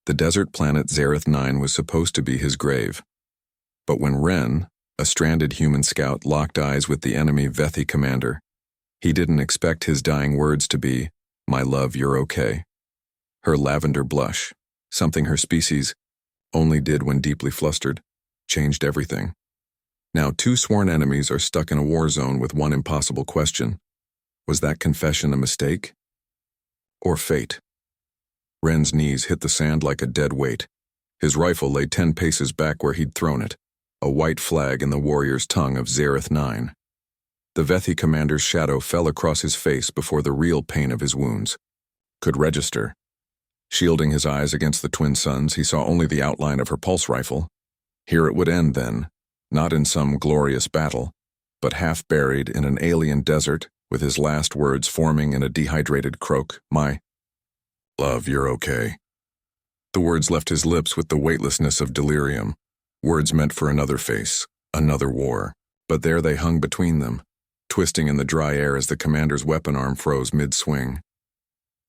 The desert planet Zareth 9 was supposed to be his grave. But when Ren, a stranded human scout, locked eyes with the enemy Vethi commander, he didn't expect his dying words to be, "My love, you're okay." Her lavender blush, something her species only did when deeply flustered, changed everything. Now 2 sworn enemies are stuck in a war zone with one impossible question. Was that confession a mistake? Or fate? Ren's knees hit the sand like a dead weight. His rifle lay 10 paces back where he'd thrown it, a white flag in the warrior's tongue of Zareth 9. The Vethi commander's shadow fell across his face before the real pain of his wounds could register. Shielding his eyes against the twin suns, he saw only the outline of her pulse rifle. Here it would end then, not in some glorious battle, but half buried in an alien desert with his last words forming in a dehydrated croak, "My love, you're okay." The words left his lips with the weightlessness of delirium, words meant for another face, another war, but there they hung between them, twisting in the dry air as the commander's weapon arm froze mid-swing.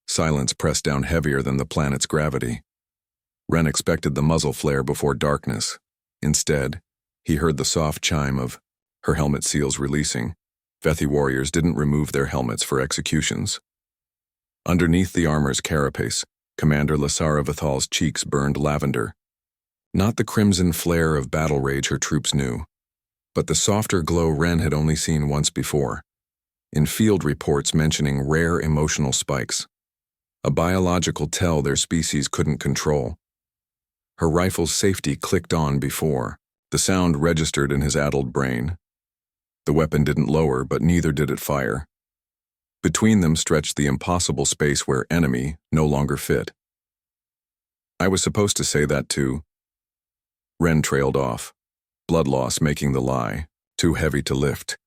Silence pressed down heavier than the planet's gravity. Ren expected the muzzle flare before darkness. Instead, he heard the soft chime of her helmet seals releasing. Vethi warriors didn't remove their helmets for executions. Underneath the armor's carapace, Commander Lasara Vithal's cheeks burned lavender. Not the crimson flare of battle rage her troops knew, but the softer glow Ren had only seen once before, in field reports mentioning rare emotional spikes, a biological tell their species couldn't control. Her rifle's safety clicked on before. The sound registered in his addled brain. The weapon didn't lower, but neither did it fire. Between them stretched the impossible space where enemy no longer fit. "I was supposed to say that too." Ren trailed off, blood loss making the lie too heavy to lift.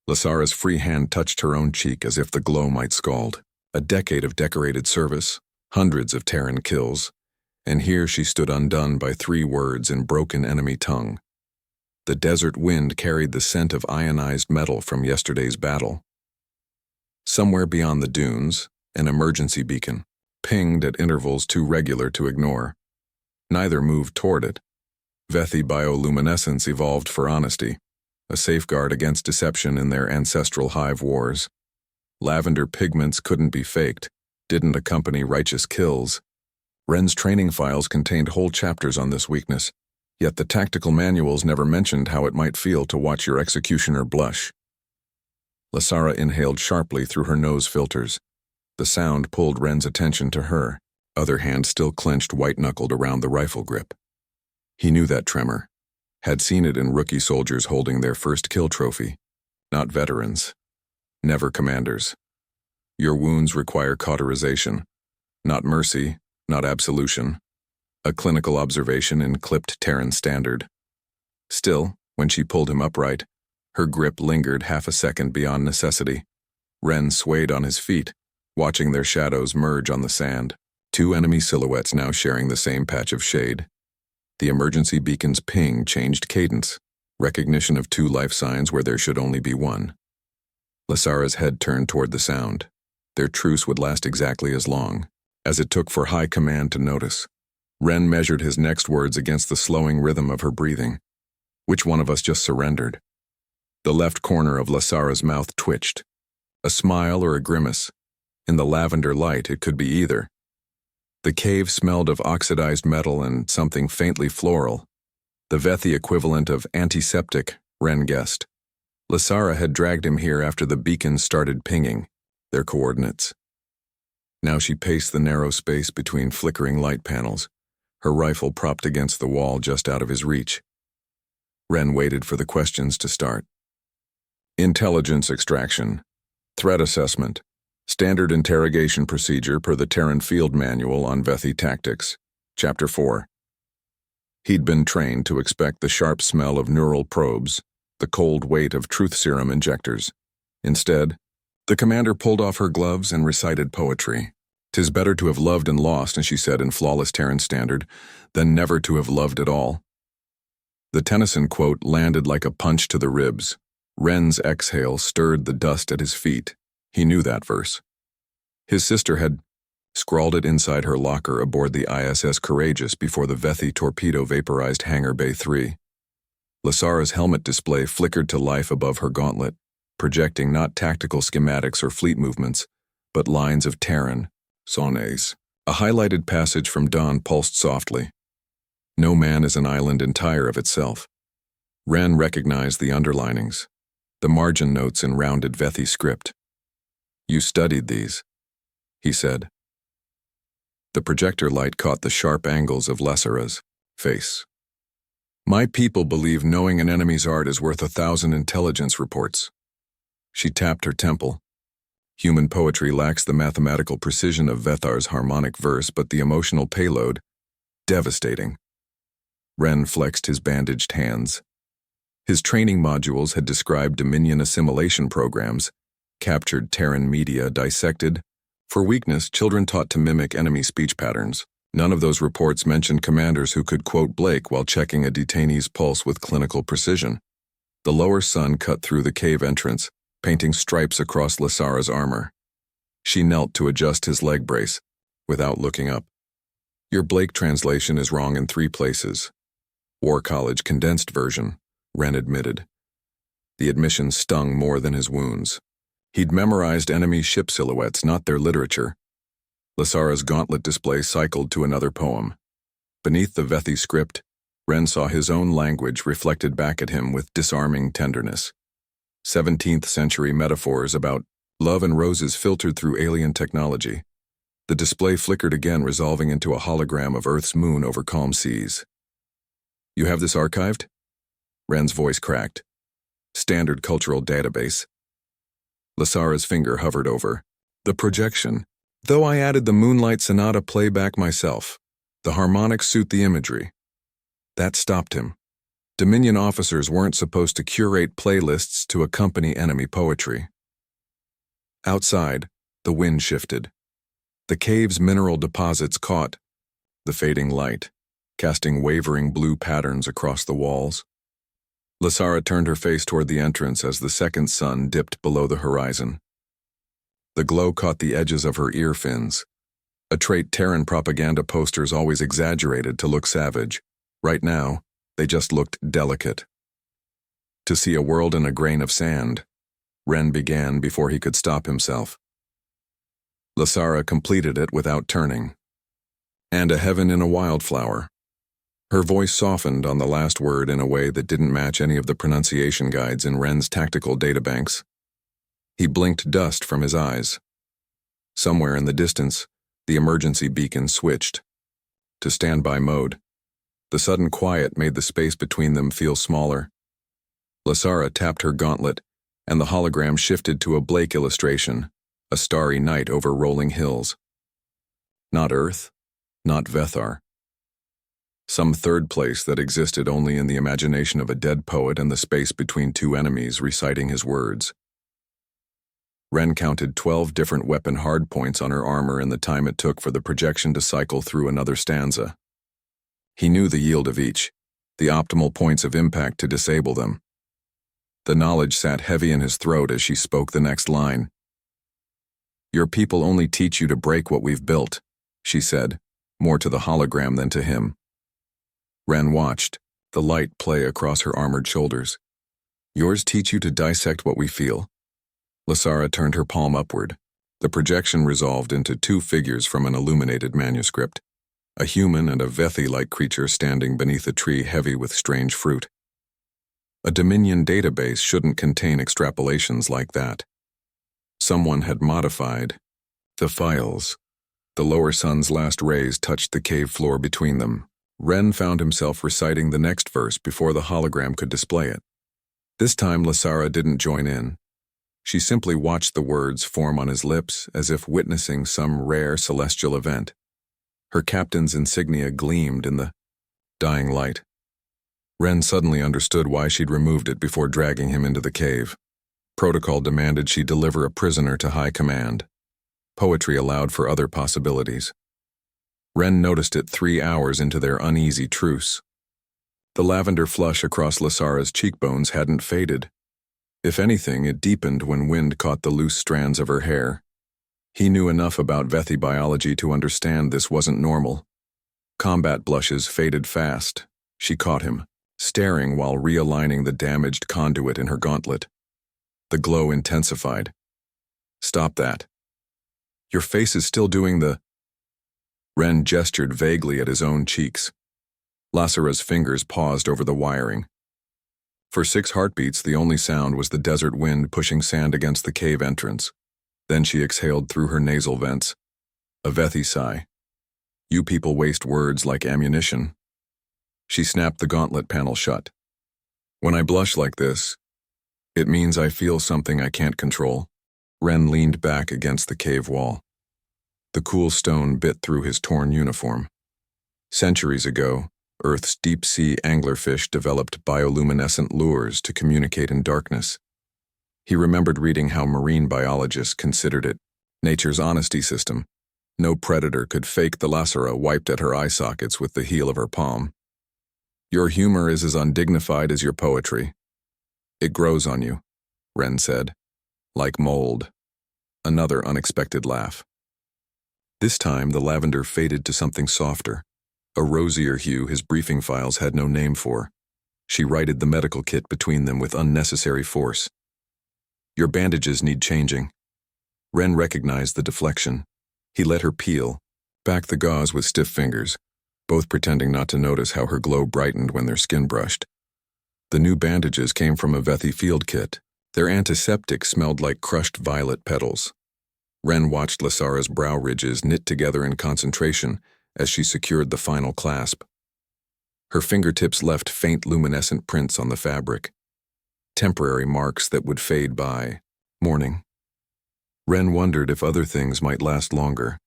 Lasara's free hand touched her own cheek as if the glow might scald. A decade of decorated service, hundreds of Terran kills, and here she stood undone by 3 words in broken enemy tongue. The desert wind carried the scent of ionized metal from yesterday's battle. Somewhere beyond the dunes, an emergency beacon, pinged at intervals too regular to ignore. Neither moved toward it. Vethi bioluminescence evolved for honesty, a safeguard against deception in their ancestral hive wars. Lavender pigments couldn't be faked, didn't accompany righteous kills. Ren's training files contained whole chapters on this weakness, yet the tactical manuals never mentioned how it might feel to watch your executioner blush. Lasara inhaled sharply through her nose filters. The sound pulled Ren's attention to her, other hand still clenched white-knuckled around the rifle grip. He knew that tremor, had seen it in rookie soldiers holding their first kill trophy, not veterans, never commanders. Your wounds require cauterization, not mercy, not absolution, a clinical observation in clipped Terran standard. Still, when she pulled him upright, her grip lingered half a second beyond necessity. Ren swayed on his feet, watching their shadows merge on the sand, 2 enemy silhouettes now sharing the same patch of shade. The emergency beacon's ping changed cadence, recognition of 2 life signs where there should only be 1. Lasara's head turned toward the sound. Their truce would last exactly as long as it took for high command to notice. Ren measured his next words against the slowing rhythm of her breathing. Which one of us just surrendered? The left corner of Lasara's mouth twitched. A smile or a grimace. In the lavender light, it could be either. The cave smelled of oxidized metal and something faintly floral. The Vethi equivalent of antiseptic, Ren guessed. Lasara had dragged him here after the beacons started pinging, their coordinates. Now she paced the narrow space between flickering light panels, her rifle propped against the wall just out of his reach. Ren waited for the questions to start. Intelligence extraction, threat assessment, standard interrogation procedure per the Terran Field Manual on Vethi Tactics, Chapter 4. He'd been trained to expect the sharp smell of neural probes, the cold weight of truth serum injectors. Instead, the commander pulled off her gloves and recited poetry. "'Tis better to have loved and lost," as she said in flawless Terran standard, "than never to have loved at all." The Tennyson quote landed like a punch to the ribs. Ren's exhale stirred the dust at his feet. He knew that verse. His sister had scrawled it inside her locker aboard the ISS Courageous before the Vethi torpedo vaporized Hangar Bay 3. Lasara's helmet display flickered to life above her gauntlet, projecting not tactical schematics or fleet movements, but lines of Terran, sonnes. A highlighted passage from Dawn pulsed softly. No man is an island entire of itself. Wren recognized the underlinings, the margin notes in rounded Vethi script. You studied these, he said. The projector light caught the sharp angles of Lasara's face. My people believe knowing an enemy's art is worth 1,000 intelligence reports. She tapped her temple. Human poetry lacks the mathematical precision of Vethar's harmonic verse, but the emotional payload, devastating. Wren flexed his bandaged hands. His training modules had described Dominion assimilation programs, captured Terran media, dissected. For weakness, children taught to mimic enemy speech patterns. None of those reports mentioned commanders who could quote Blake while checking a detainee's pulse with clinical precision. The lower sun cut through the cave entrance, painting stripes across Lasara's armor. She knelt to adjust his leg brace, without looking up. Your Blake translation is wrong in 3 places. War College condensed version, Wren admitted. The admission stung more than his wounds. He'd memorized enemy ship silhouettes, not their literature. Lasara's gauntlet display cycled to another poem. Beneath the Vethi script, Wren saw his own language reflected back at him with disarming tenderness. 17th century metaphors about love and roses filtered through alien technology. The display flickered again, resolving into a hologram of Earth's moon over calm seas. You have this archived? Wren's voice cracked. Standard cultural database. Lasara's finger hovered over the projection. Though I added the Moonlight Sonata playback myself, the harmonics suit the imagery. That stopped him. Dominion officers weren't supposed to curate playlists to accompany enemy poetry. Outside, the wind shifted. The cave's mineral deposits caught the fading light, casting wavering blue patterns across the walls. Lasara turned her face toward the entrance as the second sun dipped below the horizon. The glow caught the edges of her ear fins, a trait Terran propaganda posters always exaggerated to look savage. Right now, they just looked delicate. To see a world in a grain of sand, Wren began before he could stop himself. Lasara completed it without turning. And a heaven in a wildflower. Her voice softened on the last word in a way that didn't match any of the pronunciation guides in Wren's tactical databanks. He blinked dust from his eyes. Somewhere in the distance, the emergency beacon switched to standby mode. The sudden quiet made the space between them feel smaller. Lasara tapped her gauntlet, and the hologram shifted to a Blake illustration, a starry night over rolling hills. Not Earth, not Vethar. Some third place that existed only in the imagination of a dead poet and the space between 2 enemies reciting his words. Wren counted 12 different weapon hardpoints on her armor in the time it took for the projection to cycle through another stanza. He knew the yield of each, the optimal points of impact to disable them. The knowledge sat heavy in his throat as she spoke the next line. Your people only teach you to break what we've built, she said, more to the hologram than to him. Wren watched, the light play across her armored shoulders. Yours teach you to dissect what we feel. Lasara turned her palm upward. The projection resolved into 2 figures from an illuminated manuscript. A human and a Vethi-like creature standing beneath a tree heavy with strange fruit. A Dominion database shouldn't contain extrapolations like that. Someone had modified the files. The lower sun's last rays touched the cave floor between them. Wren found himself reciting the next verse before the hologram could display it. This time Lasara didn't join in. She simply watched the words form on his lips as if witnessing some rare celestial event. Her captain's insignia gleamed in the dying light. Wren suddenly understood why she'd removed it before dragging him into the cave. Protocol demanded she deliver a prisoner to high command. Poetry allowed for other possibilities. Wren noticed it 3 hours into their uneasy truce. The lavender flush across Lasara's cheekbones hadn't faded. If anything, it deepened when wind caught the loose strands of her hair. He knew enough about Vethi biology to understand this wasn't normal. Combat blushes faded fast. She caught him, staring while realigning the damaged conduit in her gauntlet. The glow intensified. "Stop that. Your face is still doing the—" Ren gestured vaguely at his own cheeks. Lasara's fingers paused over the wiring. For 6 heartbeats, the only sound was the desert wind pushing sand against the cave entrance. Then she exhaled through her nasal vents. A Vethi sigh. "You people waste words like ammunition." She snapped the gauntlet panel shut. "When I blush like this, it means I feel something I can't control." Ren leaned back against the cave wall. The cool stone bit through his torn uniform. Centuries ago, Earth's deep-sea anglerfish developed bioluminescent lures to communicate in darkness. He remembered reading how marine biologists considered it nature's honesty system. No predator could fake the Lasara wiped at her eye sockets with the heel of her palm. "Your humor is as undignified as your poetry. It grows on you," Ren said. "Like mold." Another unexpected laugh. This time, the lavender faded to something softer, a rosier hue his briefing files had no name for. She righted the medical kit between them with unnecessary force. "Your bandages need changing." Ren recognized the deflection. He let her peel, back the gauze with stiff fingers, both pretending not to notice how her glow brightened when their skin brushed. The new bandages came from a Vethi field kit. Their antiseptic smelled like crushed violet petals. Ren watched Lasara's brow ridges knit together in concentration as she secured the final clasp. Her fingertips left faint luminescent prints on the fabric, temporary marks that would fade by morning. Ren wondered if other things might last longer.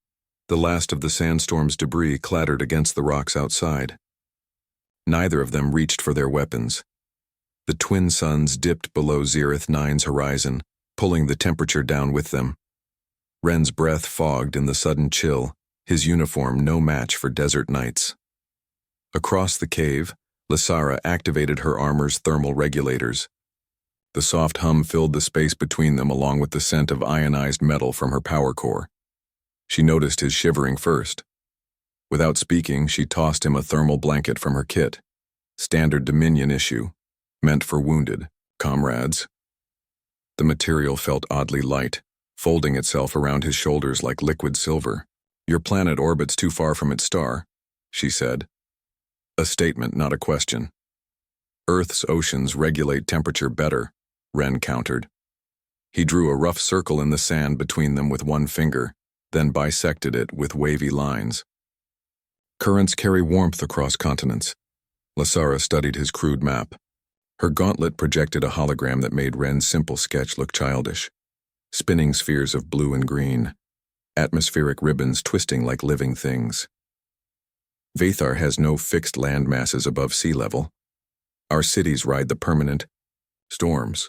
The last of the sandstorm's debris clattered against the rocks outside. Neither of them reached for their weapons. The twin suns dipped below Zereth 9's horizon, pulling the temperature down with them. Ren's breath fogged in the sudden chill, his uniform no match for desert nights. Across the cave, Lasara activated her armor's thermal regulators. The soft hum filled the space between them along with the scent of ionized metal from her power core. She noticed his shivering first. Without speaking, she tossed him a thermal blanket from her kit. Standard Dominion issue, meant for wounded comrades. The material felt oddly light, folding itself around his shoulders like liquid silver. "Your planet orbits too far from its star," she said. A statement, not a question. "Earth's oceans regulate temperature better," Ren countered. He drew a rough circle in the sand between them with one finger, then bisected it with wavy lines. "Currents carry warmth across continents." Lasara studied his crude map. Her gauntlet projected a hologram that made Ren's simple sketch look childish. Spinning spheres of blue and green, atmospheric ribbons twisting like living things. "Vathar has no fixed land masses above sea level. Our cities ride the permanent storms."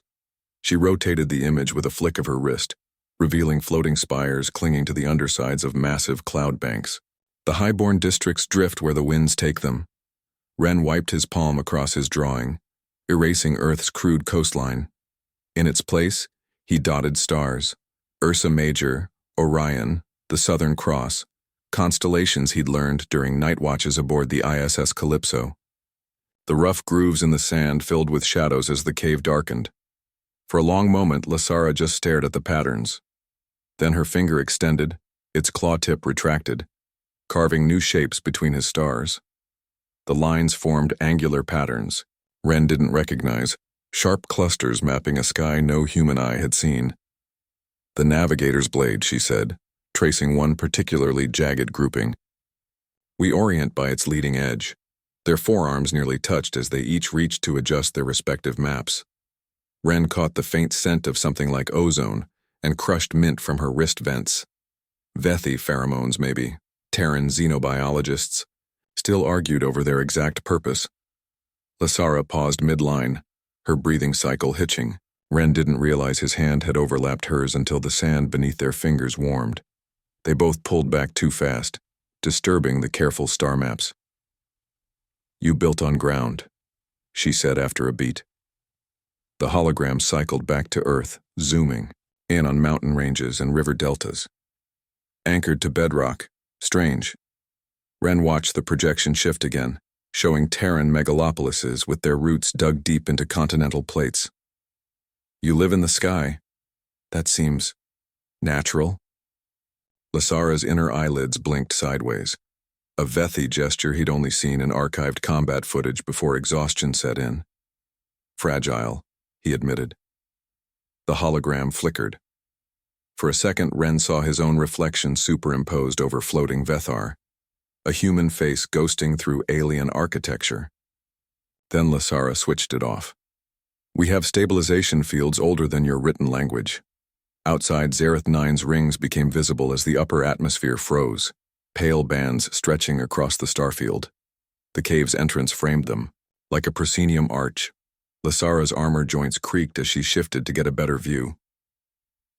She rotated the image with a flick of her wrist, revealing floating spires clinging to the undersides of massive cloud banks. "The highborn districts drift where the winds take them." Ren wiped his palm across his drawing, erasing Earth's crude coastline. In its place, he dotted stars: Ursa Major, Orion, the Southern Cross, constellations he'd learned during night watches aboard the ISS Calypso. The rough grooves in the sand filled with shadows as the cave darkened. For a long moment, Lasara just stared at the patterns. Then her finger extended, its claw tip retracted, carving new shapes between his stars. The lines formed angular patterns Ren didn't recognize, sharp clusters mapping a sky no human eye had seen. "The navigator's blade," she said, tracing one particularly jagged grouping. "We orient by its leading edge." Their forearms nearly touched as they each reached to adjust their respective maps. Ren caught the faint scent of something like ozone and crushed mint from her wrist vents. Vethi pheromones, maybe. Terran xenobiologists still argued over their exact purpose. Lasara paused midline, her breathing cycle hitching. Ren didn't realize his hand had overlapped hers until the sand beneath their fingers warmed. They both pulled back too fast, disturbing the careful star maps. "You built on ground," she said after a beat. The hologram cycled back to Earth, zooming in on mountain ranges and river deltas. anchored to bedrock. Strange. Ren watched the projection shift again, showing Terran megalopolises with their roots dug deep into continental plates. You live in the sky. That seems natural. Lasara's inner eyelids blinked sideways, a Vethi gesture he'd only seen in archived combat footage before exhaustion set in. Fragile, he admitted. The hologram flickered. For a second, Ren saw his own reflection superimposed over floating Vethar, a human face ghosting through alien architecture. Then Lasara switched it off. We have stabilization fields older than your written language. Outside, Zareth 9's rings became visible as the upper atmosphere froze, pale bands stretching across the starfield. The cave's entrance framed them, like a proscenium arch. Lasara's armor joints creaked as she shifted to get a better view.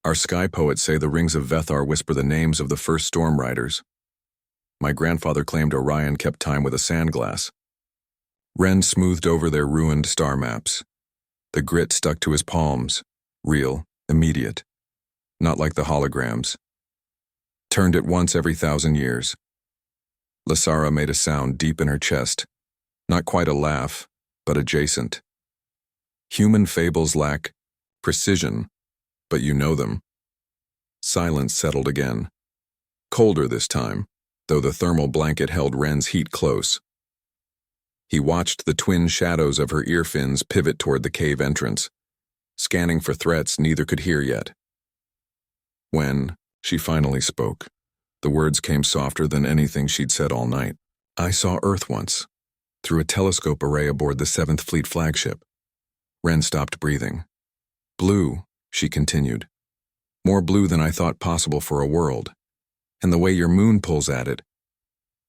Our sky poets say the rings of Vethar whisper the names of the first storm riders. My grandfather claimed Orion kept time with a sandglass. Ren smoothed over their ruined star maps. The grit stuck to his palms, real, immediate, not like the holograms. Turned it once every 1,000 years. Lasara made a sound deep in her chest, not quite a laugh, but adjacent. Human fables lack precision, but you know them. Silence settled again. Colder this time, though the thermal blanket held Ren's heat close. He watched the twin shadows of her ear fins pivot toward the cave entrance, scanning for threats neither could hear yet. When she finally spoke, the words came softer than anything she'd said all night. I saw Earth once, through a telescope array aboard the 7th Fleet flagship. Ren stopped breathing. Blue, she continued. More blue than I thought possible for a world. And the way your moon pulls at it.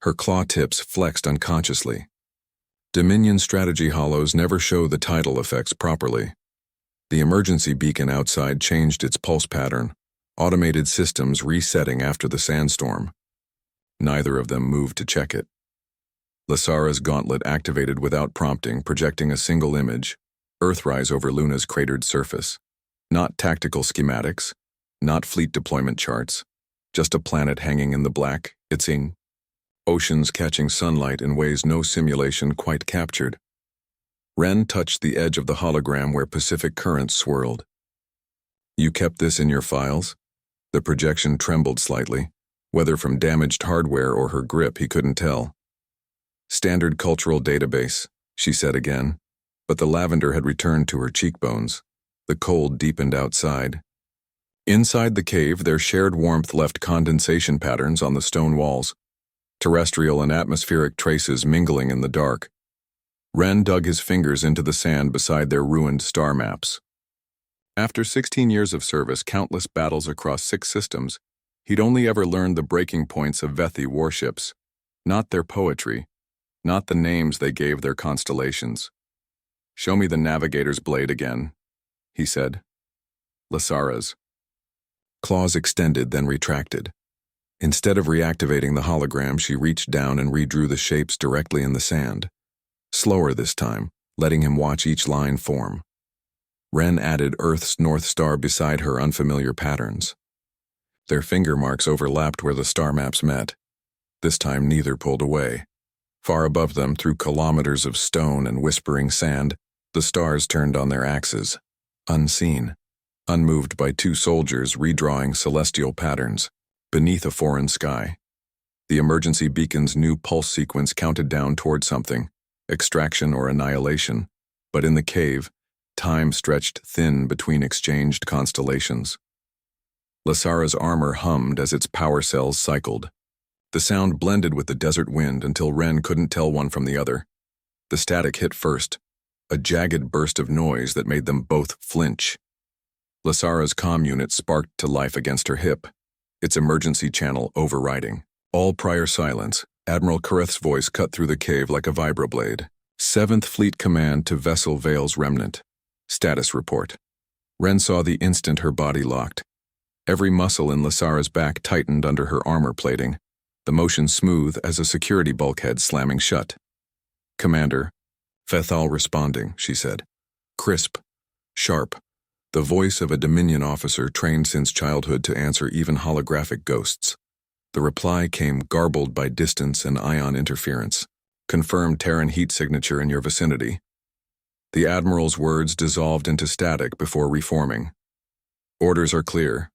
Her claw tips flexed unconsciously. Dominion strategy hollows never show the tidal effects properly. The emergency beacon outside changed its pulse pattern, automated systems resetting after the sandstorm. Neither of them moved to check it. Lasara's gauntlet activated without prompting, projecting a single image, Earthrise over Luna's cratered surface. Not tactical schematics, not fleet deployment charts, just a planet hanging in the black, itsing. Oceans catching sunlight in ways no simulation quite captured. Ren touched the edge of the hologram where Pacific currents swirled. You kept this in your files? The projection trembled slightly, whether from damaged hardware or her grip he couldn't tell. Standard cultural database, she said again, but the lavender had returned to her cheekbones. The cold deepened outside. Inside the cave, their shared warmth left condensation patterns on the stone walls, terrestrial and atmospheric traces mingling in the dark. Ren dug his fingers into the sand beside their ruined star maps. After 16 years of service, countless battles across 6 systems, he'd only ever learned the breaking points of Vethi warships, not their poetry, not the names they gave their constellations. Show me the navigator's blade again, he said. Lasara's. Claws extended, then retracted. Instead of reactivating the hologram, she reached down and redrew the shapes directly in the sand. Slower this time, letting him watch each line form. Ren added Earth's North Star beside her unfamiliar patterns. Their finger marks overlapped where the star maps met. This time neither pulled away. Far above them, through kilometers of stone and whispering sand, the stars turned on their axes, unseen, unmoved by 2 soldiers redrawing celestial patterns. Beneath a foreign sky. The emergency beacon's new pulse sequence counted down toward something, extraction or annihilation, but in the cave, time stretched thin between exchanged constellations. Lasara's armor hummed as its power cells cycled. The sound blended with the desert wind until Ren couldn't tell one from the other. The static hit first, a jagged burst of noise that made them both flinch. Lasara's comm unit sparked to life against her hip, its emergency channel overriding. All prior silence, Admiral Kareth's voice cut through the cave like a vibroblade. 7th Fleet Command to Vessel Vale's Remnant. Status report. Ren saw the instant her body locked. Every muscle in Lasara's back tightened under her armor plating, the motion smooth as a security bulkhead slamming shut. Commander. Fethal responding, she said. Crisp. Sharp. The voice of a Dominion officer trained since childhood to answer even holographic ghosts. The reply came garbled by distance and ion interference. Confirmed Terran heat signature in your vicinity. The Admiral's words dissolved into static before reforming. Orders are clear.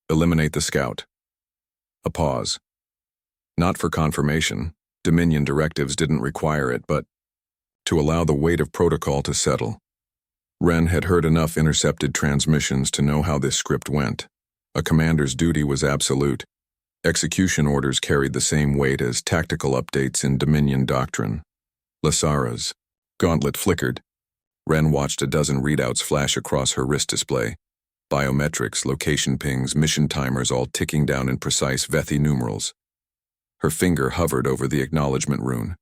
Eliminate the scout. A pause. Not for confirmation. Dominion directives didn't require it, but to allow the weight of protocol to settle. Wren had heard enough intercepted transmissions to know how this script went. A commander's duty was absolute. Execution orders carried the same weight as tactical updates in Dominion doctrine. Lasara's gauntlet flickered. Wren watched a dozen readouts flash across her wrist display. Biometrics, location pings, mission timers all ticking down in precise Vethi numerals. Her finger hovered over the acknowledgement rune.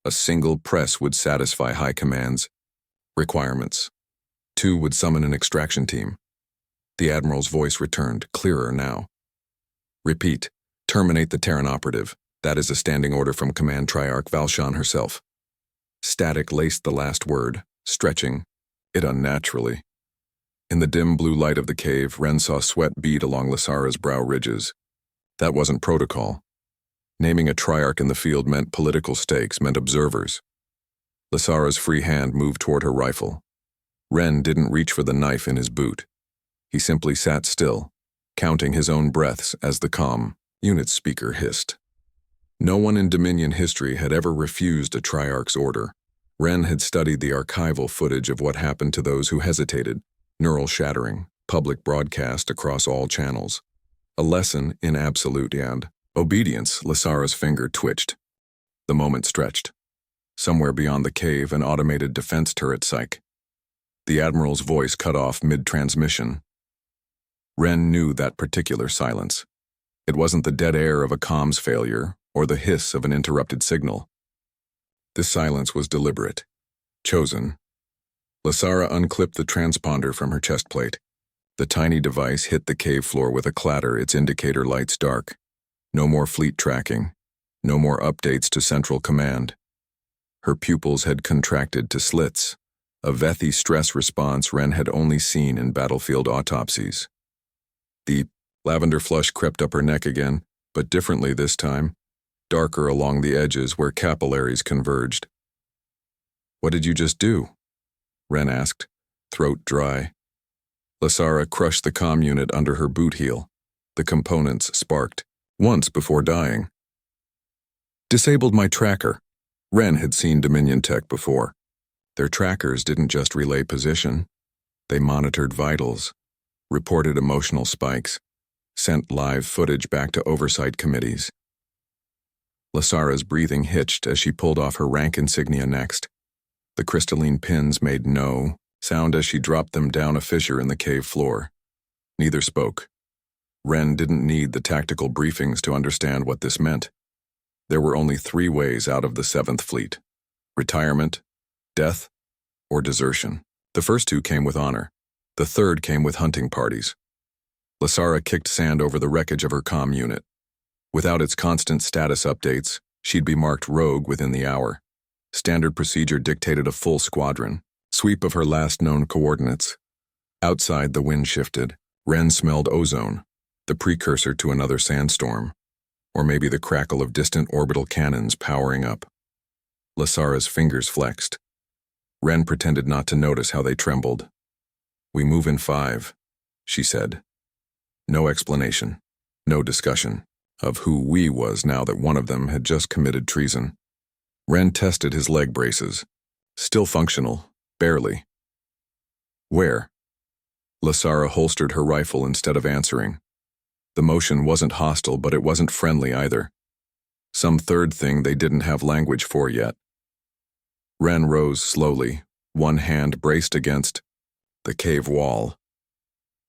A single press would satisfy High Command's requirements. 2 would summon an extraction team. The Admiral's voice returned, clearer now. Repeat. Terminate the Terran operative. That is a standing order from Command Triarch Valshan herself. Static laced the last word, stretching it unnaturally. In the dim blue light of the cave, Wren saw sweat bead along Lasara's brow ridges. That wasn't protocol. Naming a Triarch in the field meant political stakes, meant observers. Lasara's free hand moved toward her rifle. Wren didn't reach for the knife in his boot. He simply sat still, counting his own breaths as the comm unit speaker hissed. No one in Dominion history had ever refused a Triarch's order. Wren had studied the archival footage of what happened to those who hesitated, neural shattering, public broadcast across all channels. A lesson in absolute and obedience. Lasara's finger twitched. The moment stretched. Somewhere beyond the cave, an automated defense turret psych. The Admiral's voice cut off mid-transmission. Wren knew that particular silence. It wasn't the dead air of a comms failure or the hiss of an interrupted signal. This silence was deliberate, chosen. Lasara unclipped the transponder from her chest plate. The tiny device hit the cave floor with a clatter, its indicator lights dark. No more fleet tracking. No more updates to Central Command. Her pupils had contracted to slits, a Vethi stress response Wren had only seen in battlefield autopsies. The lavender flush crept up her neck again, but differently this time, darker along the edges where capillaries converged. "What did you just do?" Wren asked, throat dry. Lasara crushed the comm unit under her boot heel. The components sparked, once before dying. "Disabled my tracker." Wren had seen Dominion tech before. Their trackers didn't just relay position. They monitored vitals, reported emotional spikes, sent live footage back to oversight committees. Lasara's breathing hitched as she pulled off her rank insignia next. The crystalline pins made no sound as she dropped them down a fissure in the cave floor. Neither spoke. Wren didn't need the tactical briefings to understand what this meant. There were only 3 ways out of the 7th Fleet: retirement, death, or desertion. The first 2 came with honor. The third came with hunting parties. Lasara kicked sand over the wreckage of her comm unit. Without its constant status updates, she'd be marked rogue within the hour. Standard procedure dictated a full squadron. Sweep of her last known coordinates. Outside, the wind shifted. Wren smelled ozone, the precursor to another sandstorm. Or maybe the crackle of distant orbital cannons powering up. Lasara's fingers flexed. Wren pretended not to notice how they trembled. "We move in 5, she said. No explanation, no discussion of who we was now that one of them had just committed treason. Wren tested his leg braces. Still functional, barely. "Where?" Lasara holstered her rifle instead of answering. The motion wasn't hostile, but it wasn't friendly either. Some third thing they didn't have language for yet. Wren rose slowly, one hand braced against the cave wall.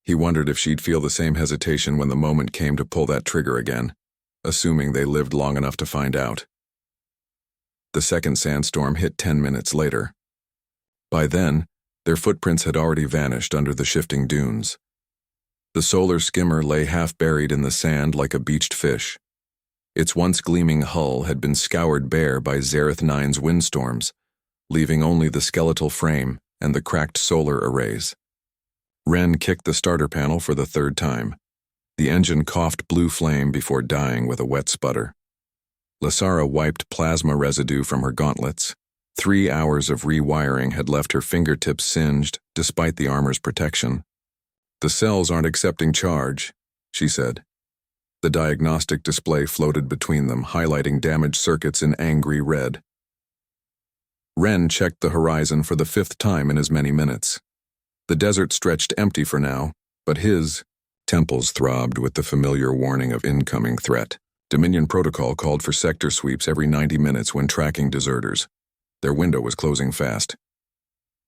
He wondered if she'd feel the same hesitation when the moment came to pull that trigger again, assuming they lived long enough to find out. The second sandstorm hit 10 minutes later. By then, their footprints had already vanished under the shifting dunes. The solar skimmer lay half buried in the sand like a beached fish. Its once gleaming hull had been scoured bare by Zareth 9's windstorms, leaving only the skeletal frame and the cracked solar arrays. Wren kicked the starter panel for the 3rd time. The engine coughed blue flame before dying with a wet sputter. Lasara wiped plasma residue from her gauntlets. 3 hours of rewiring had left her fingertips singed, despite the armor's protection. "The cells aren't accepting charge," she said. The diagnostic display floated between them, highlighting damaged circuits in angry red. Ren checked the horizon for the 5th time in as many minutes. The desert stretched empty for now, but his temples throbbed with the familiar warning of incoming threat. Dominion protocol called for sector sweeps every 90 minutes when tracking deserters. Their window was closing fast.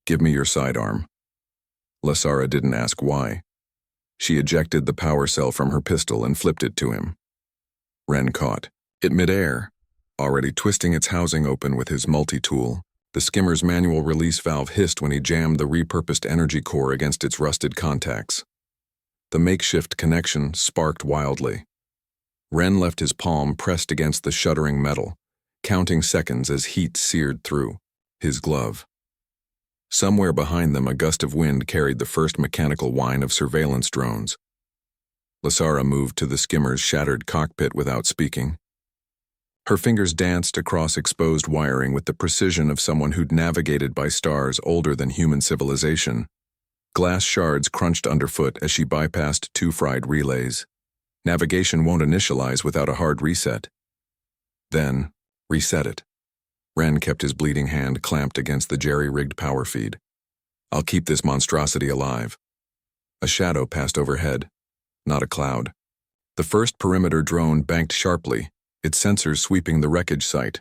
"Give me your sidearm." Lasara didn't ask why. She ejected the power cell from her pistol and flipped it to him. Ren caught it midair, already twisting its housing open with his multi-tool. The skimmer's manual release valve hissed when he jammed the repurposed energy core against its rusted contacts. The makeshift connection sparked wildly. Ren left his palm pressed against the shuddering metal, counting seconds as heat seared through his glove. Somewhere behind them, a gust of wind carried the first mechanical whine of surveillance drones. Lasara moved to the skimmer's shattered cockpit without speaking. Her fingers danced across exposed wiring with the precision of someone who'd navigated by stars older than human civilization. Glass shards crunched underfoot as she bypassed 2 fried relays. Navigation won't initialize without a hard reset. Then, reset it. Ren kept his bleeding hand clamped against the jerry-rigged power feed. "I'll keep this monstrosity alive." A shadow passed overhead, not a cloud. The first perimeter drone banked sharply, its sensors sweeping the wreckage site.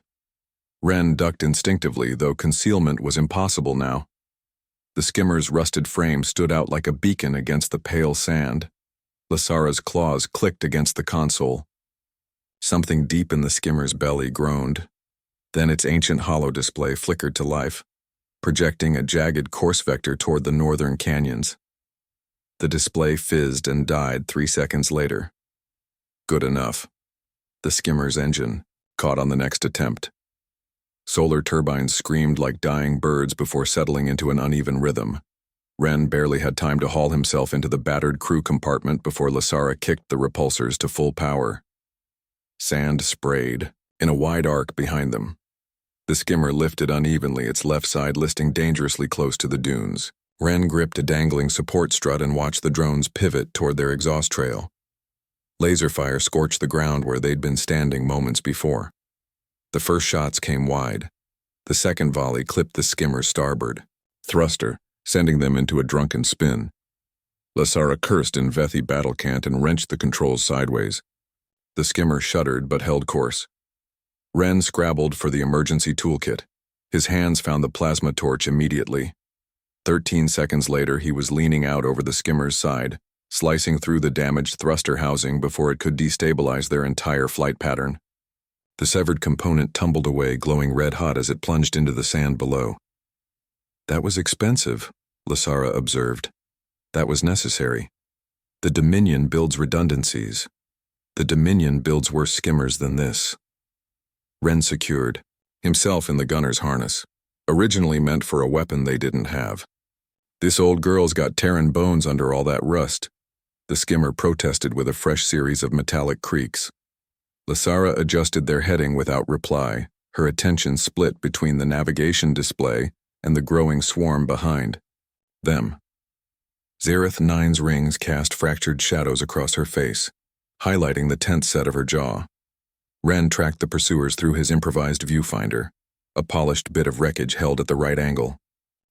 Ren ducked instinctively, though concealment was impossible now. The skimmer's rusted frame stood out like a beacon against the pale sand. Lasara's claws clicked against the console. Something deep in the skimmer's belly groaned. Then its ancient hollow display flickered to life, projecting a jagged course vector toward the northern canyons. The display fizzed and died 3 seconds later. Good enough. The skimmer's engine caught on the next attempt. Solar turbines screamed like dying birds before settling into an uneven rhythm. Ren barely had time to haul himself into the battered crew compartment before Lasara kicked the repulsors to full power. Sand sprayed in a wide arc behind them. The skimmer lifted unevenly, its left side listing dangerously close to the dunes. Ren gripped a dangling support strut and watched the drones pivot toward their exhaust trail. Laser fire scorched the ground where they'd been standing moments before. The first shots came wide. The second volley clipped the skimmer's starboard thruster, sending them into a drunken spin. Lasara cursed in Vethi battle cant and wrenched the controls sideways. The skimmer shuddered but held course. Ren scrabbled for the emergency toolkit. His hands found the plasma torch immediately. 13 seconds later, he was leaning out over the skimmer's side, slicing through the damaged thruster housing before it could destabilize their entire flight pattern. The severed component tumbled away, glowing red-hot as it plunged into the sand below. "That was expensive," Lasara observed. "That was necessary. The Dominion builds redundancies. The Dominion builds worse skimmers than this." Ren secured, himself in the gunner's harness, originally meant for a weapon they didn't have. "This old girl's got Terran bones under all that rust," the skimmer protested with a fresh series of metallic creaks. Lasara adjusted their heading without reply, her attention split between the navigation display and the growing swarm behind them. Zareth 9's rings cast fractured shadows across her face, highlighting the tense set of her jaw. Ren tracked the pursuers through his improvised viewfinder, a polished bit of wreckage held at the right angle.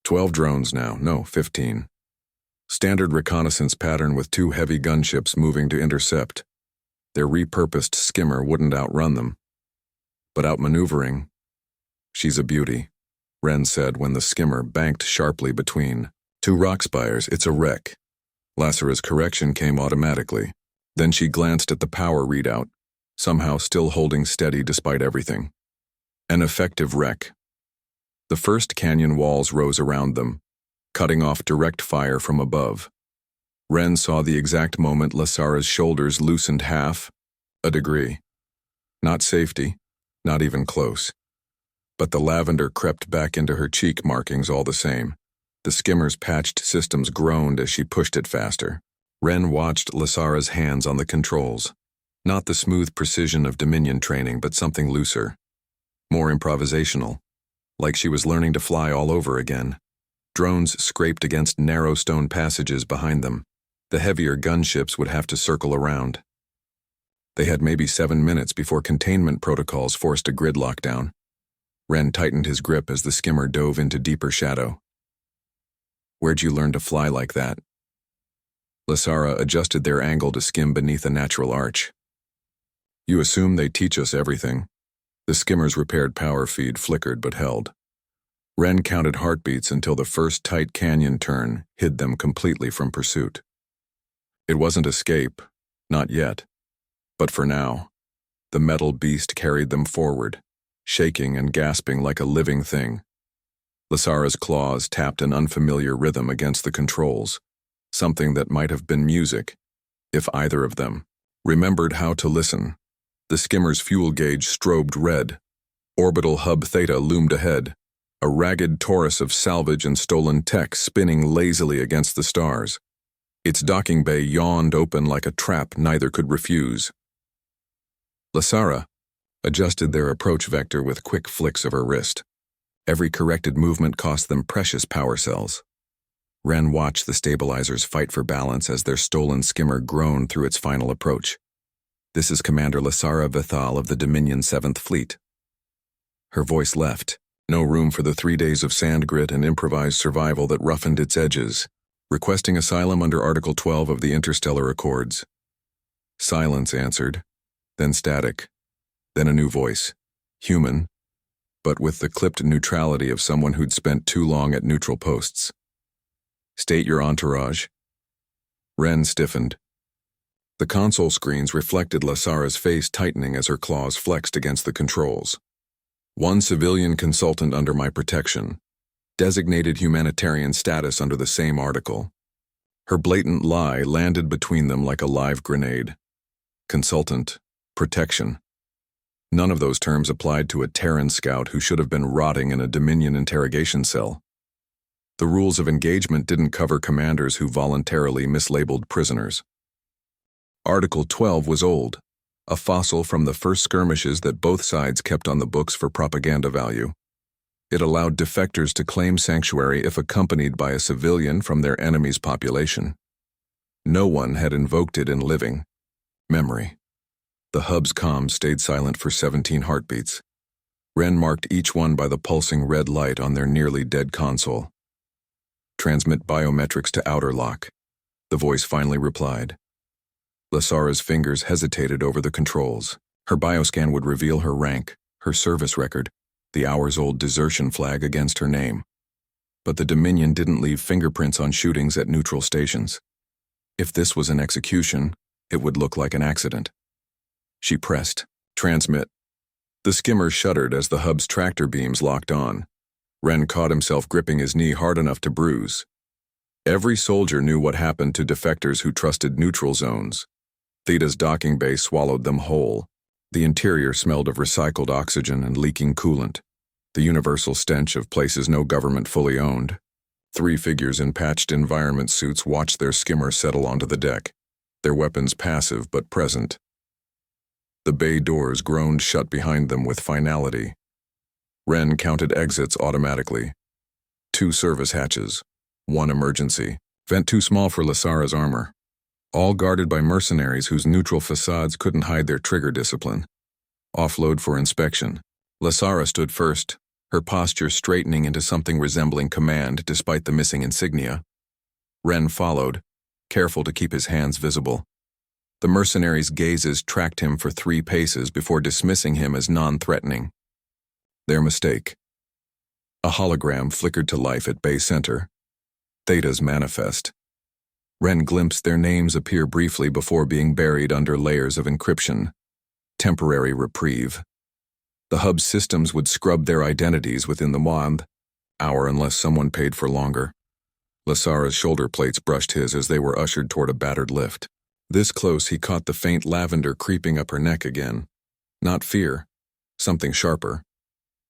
12 drones now, no, 15. Standard reconnaissance pattern with 2 heavy gunships moving to intercept. Their repurposed skimmer wouldn't outrun them. But outmaneuvering, "She's a beauty," Ren said when the skimmer banked sharply between 2 rock spires. "It's a wreck." Lasara's correction came automatically. Then she glanced at the power readout, somehow still holding steady despite everything. An effective wreck. The first canyon walls rose around them, cutting off direct fire from above. Ren saw the exact moment Lasara's shoulders loosened half a degree. Not safety, not even close. But the lavender crept back into her cheek markings all the same. The skimmer's patched systems groaned as she pushed it faster. Ren watched Lasara's hands on the controls. Not the smooth precision of Dominion training, but something looser. More improvisational. Like she was learning to fly all over again. Drones scraped against narrow stone passages behind them. The heavier gunships would have to circle around. They had maybe 7 minutes before containment protocols forced a grid lockdown. Ren tightened his grip as the skimmer dove into deeper shadow. "Where'd you learn to fly like that?" Lasara adjusted their angle to skim beneath a natural arch. "You assume they teach us everything." The skimmer's repaired power feed flickered but held. Ren counted heartbeats until the first tight canyon turn hid them completely from pursuit. It wasn't escape, not yet. But for now, the metal beast carried them forward, shaking and gasping like a living thing. Lasara's claws tapped an unfamiliar rhythm against the controls, something that might have been music, if either of them remembered how to listen. The skimmer's fuel gauge strobed red. Orbital hub Theta loomed ahead, a ragged torus of salvage and stolen tech spinning lazily against the stars. Its docking bay yawned open like a trap neither could refuse. Lasara adjusted their approach vector with quick flicks of her wrist. Every corrected movement cost them precious power cells. Ren watched the stabilizers fight for balance as their stolen skimmer groaned through its final approach. "This is Commander Lasara Vithal of the Dominion 7th Fleet." Her voice left. No room for the 3 days of sand grit and improvised survival that roughened its edges. "Requesting asylum under Article 12 of the Interstellar Accords." Silence answered, then static, then a new voice. Human, but with the clipped neutrality of someone who'd spent too long at neutral posts. "State your entourage." Ren stiffened. The console screens reflected Lasara's face tightening as her claws flexed against the controls. "One civilian consultant under my protection. Designated humanitarian status under the same article." Her blatant lie landed between them like a live grenade. Consultant, protection. None of those terms applied to a Terran scout who should have been rotting in a Dominion interrogation cell. The rules of engagement didn't cover commanders who voluntarily mislabeled prisoners. Article 12 was old, a fossil from the first skirmishes that both sides kept on the books for propaganda value. It allowed defectors to claim sanctuary if accompanied by a civilian from their enemy's population. No one had invoked it in living memory. The hub's comms stayed silent for 17 heartbeats. Ren marked each one by the pulsing red light on their nearly dead console. "Transmit biometrics to outer lock," the voice finally replied. Lasara's fingers hesitated over the controls. Her bioscan would reveal her rank, her service record, the hours-old desertion flag against her name. But the Dominion didn't leave fingerprints on shootings at neutral stations. If this was an execution, it would look like an accident. She pressed, "Transmit." The skimmer shuddered as the hub's tractor beams locked on. Ren caught himself gripping his knee hard enough to bruise. Every soldier knew what happened to defectors who trusted neutral zones. Theta's docking bay swallowed them whole. The interior smelled of recycled oxygen and leaking coolant, the universal stench of places no government fully owned. 3 figures in patched environment suits watched their skimmer settle onto the deck, their weapons passive but present. The bay doors groaned shut behind them with finality. Ren counted exits automatically. 2 service hatches, 1 emergency, vent too small for Lasara's armor. All guarded by mercenaries whose neutral facades couldn't hide their trigger discipline. Offload for inspection. Lasara stood first, her posture straightening into something resembling command despite the missing insignia. Ren followed, careful to keep his hands visible. The mercenaries' gazes tracked him for 3 paces before dismissing him as non-threatening. Their mistake. A hologram flickered to life at Bay Center. Theta's manifest. Ren glimpsed their names appear briefly before being buried under layers of encryption. Temporary reprieve. The hub's systems would scrub their identities within the hour unless someone paid for longer. Lasara's shoulder plates brushed his as they were ushered toward a battered lift. This close, he caught the faint lavender creeping up her neck again. Not fear, something sharper.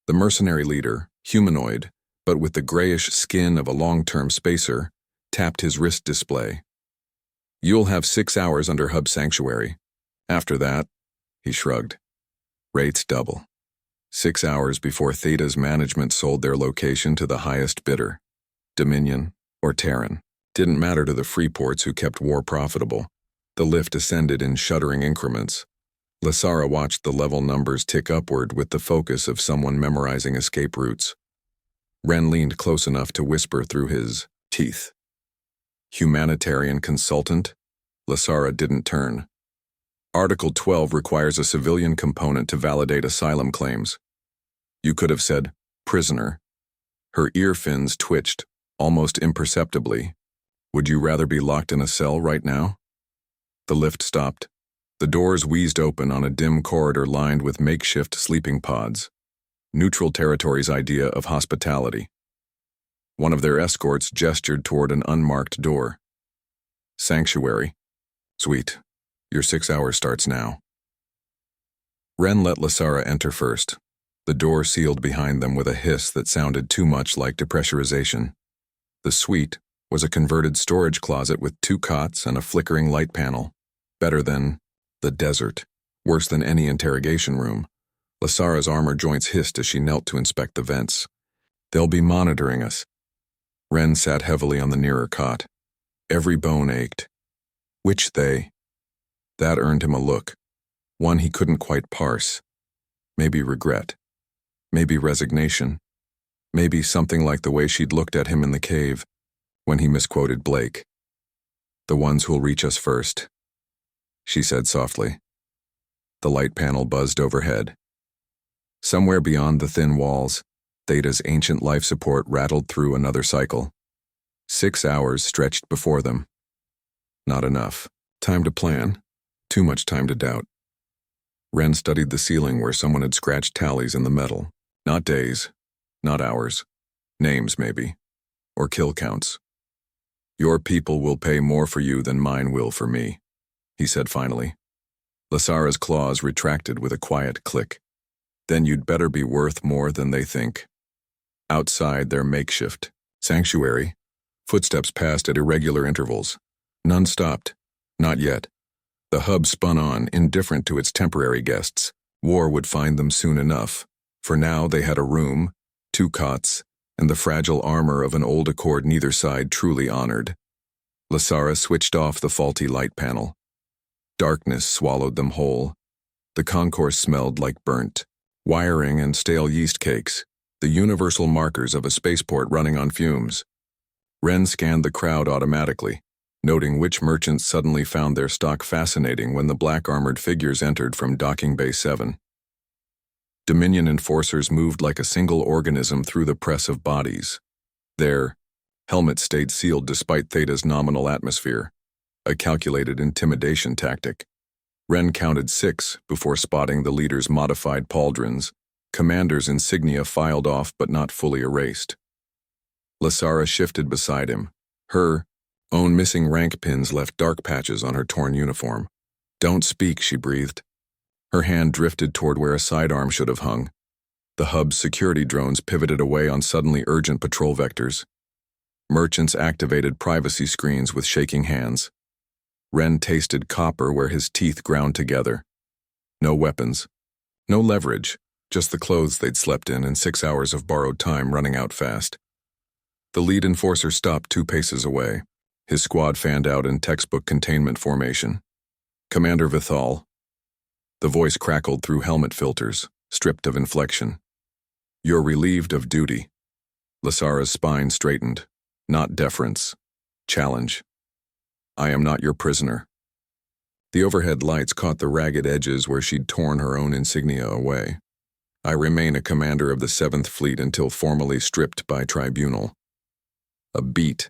The mercenary leader, humanoid, but with the grayish skin of a long-term spacer, tapped his wrist display. You'll have 6 hours under Hub Sanctuary. After that, he shrugged. Rates double. 6 hours before Theta's management sold their location to the highest bidder. Dominion or Terran. Didn't matter to the Freeports who kept war profitable. The lift ascended in shuddering increments. Lasara watched the level numbers tick upward with the focus of someone memorizing escape routes. Ren leaned close enough to whisper through his teeth. Humanitarian consultant? Lasara didn't turn. Article 12 requires a civilian component to validate asylum claims. You could have said, prisoner. Her ear fins twitched, almost imperceptibly. Would you rather be locked in a cell right now? The lift stopped. The doors wheezed open on a dim corridor lined with makeshift sleeping pods. Neutral Territory's idea of hospitality. One of their escorts gestured toward an unmarked door. Sanctuary. Sweet. Your 6 hours starts now. Ren let Lasara enter first. The door sealed behind them with a hiss that sounded too much like depressurization. The suite was a converted storage closet with 2 cots and a flickering light panel. Better than the desert. Worse than any interrogation room. Lasara's armor joints hissed as she knelt to inspect the vents. They'll be monitoring us. Ren sat heavily on the nearer cot. Every bone ached. Which they? That earned him a look. One he couldn't quite parse. Maybe regret. Maybe resignation. Maybe something like the way she'd looked at him in the cave, when he misquoted Blake. The ones who'll reach us first, she said softly. The light panel buzzed overhead. Somewhere beyond the thin walls, Theta's ancient life support rattled through another cycle. 6 hours stretched before them. Not enough. Time to plan. Too much time to doubt. Ren studied the ceiling where someone had scratched tallies in the metal. Not days. Not hours. Names, maybe. Or kill counts. Your people will pay more for you than mine will for me, he said finally. Lasara's claws retracted with a quiet click. Then you'd better be worth more than they think. Outside their makeshift sanctuary, footsteps passed at irregular intervals. None stopped. Not yet. The hub spun on, indifferent to its temporary guests. War would find them soon enough. For now they had a room, 2 cots, and the fragile armor of an old accord neither side truly honored. Lasara switched off the faulty light panel. Darkness swallowed them whole. The concourse smelled like burnt wiring and stale yeast cakes, the universal markers of a spaceport running on fumes. Ren scanned the crowd automatically, noting which merchants suddenly found their stock fascinating when the black-armored figures entered from Docking Bay 7. Dominion enforcers moved like a single organism through the press of bodies. Their helmets stayed sealed despite Theta's nominal atmosphere, a calculated intimidation tactic. Ren counted 6 before spotting the leader's modified pauldrons. Commander's insignia filed off but not fully erased. Lasara shifted beside him. Her own missing rank pins left dark patches on her torn uniform. Don't speak, she breathed. Her hand drifted toward where a sidearm should have hung. The hub's security drones pivoted away on suddenly urgent patrol vectors. Merchants activated privacy screens with shaking hands. Ren tasted copper where his teeth ground together. No weapons. No leverage. Just the clothes they'd slept in and 6 hours of borrowed time running out fast. The lead enforcer stopped 2 paces away. His squad fanned out in textbook containment formation. Commander Vithal. The voice crackled through helmet filters, stripped of inflection. You're relieved of duty. Lasara's spine straightened. Not deference. Challenge. I am not your prisoner. The overhead lights caught the ragged edges where she'd torn her own insignia away. I remain a commander of the 7th Fleet until formally stripped by tribunal. A beat.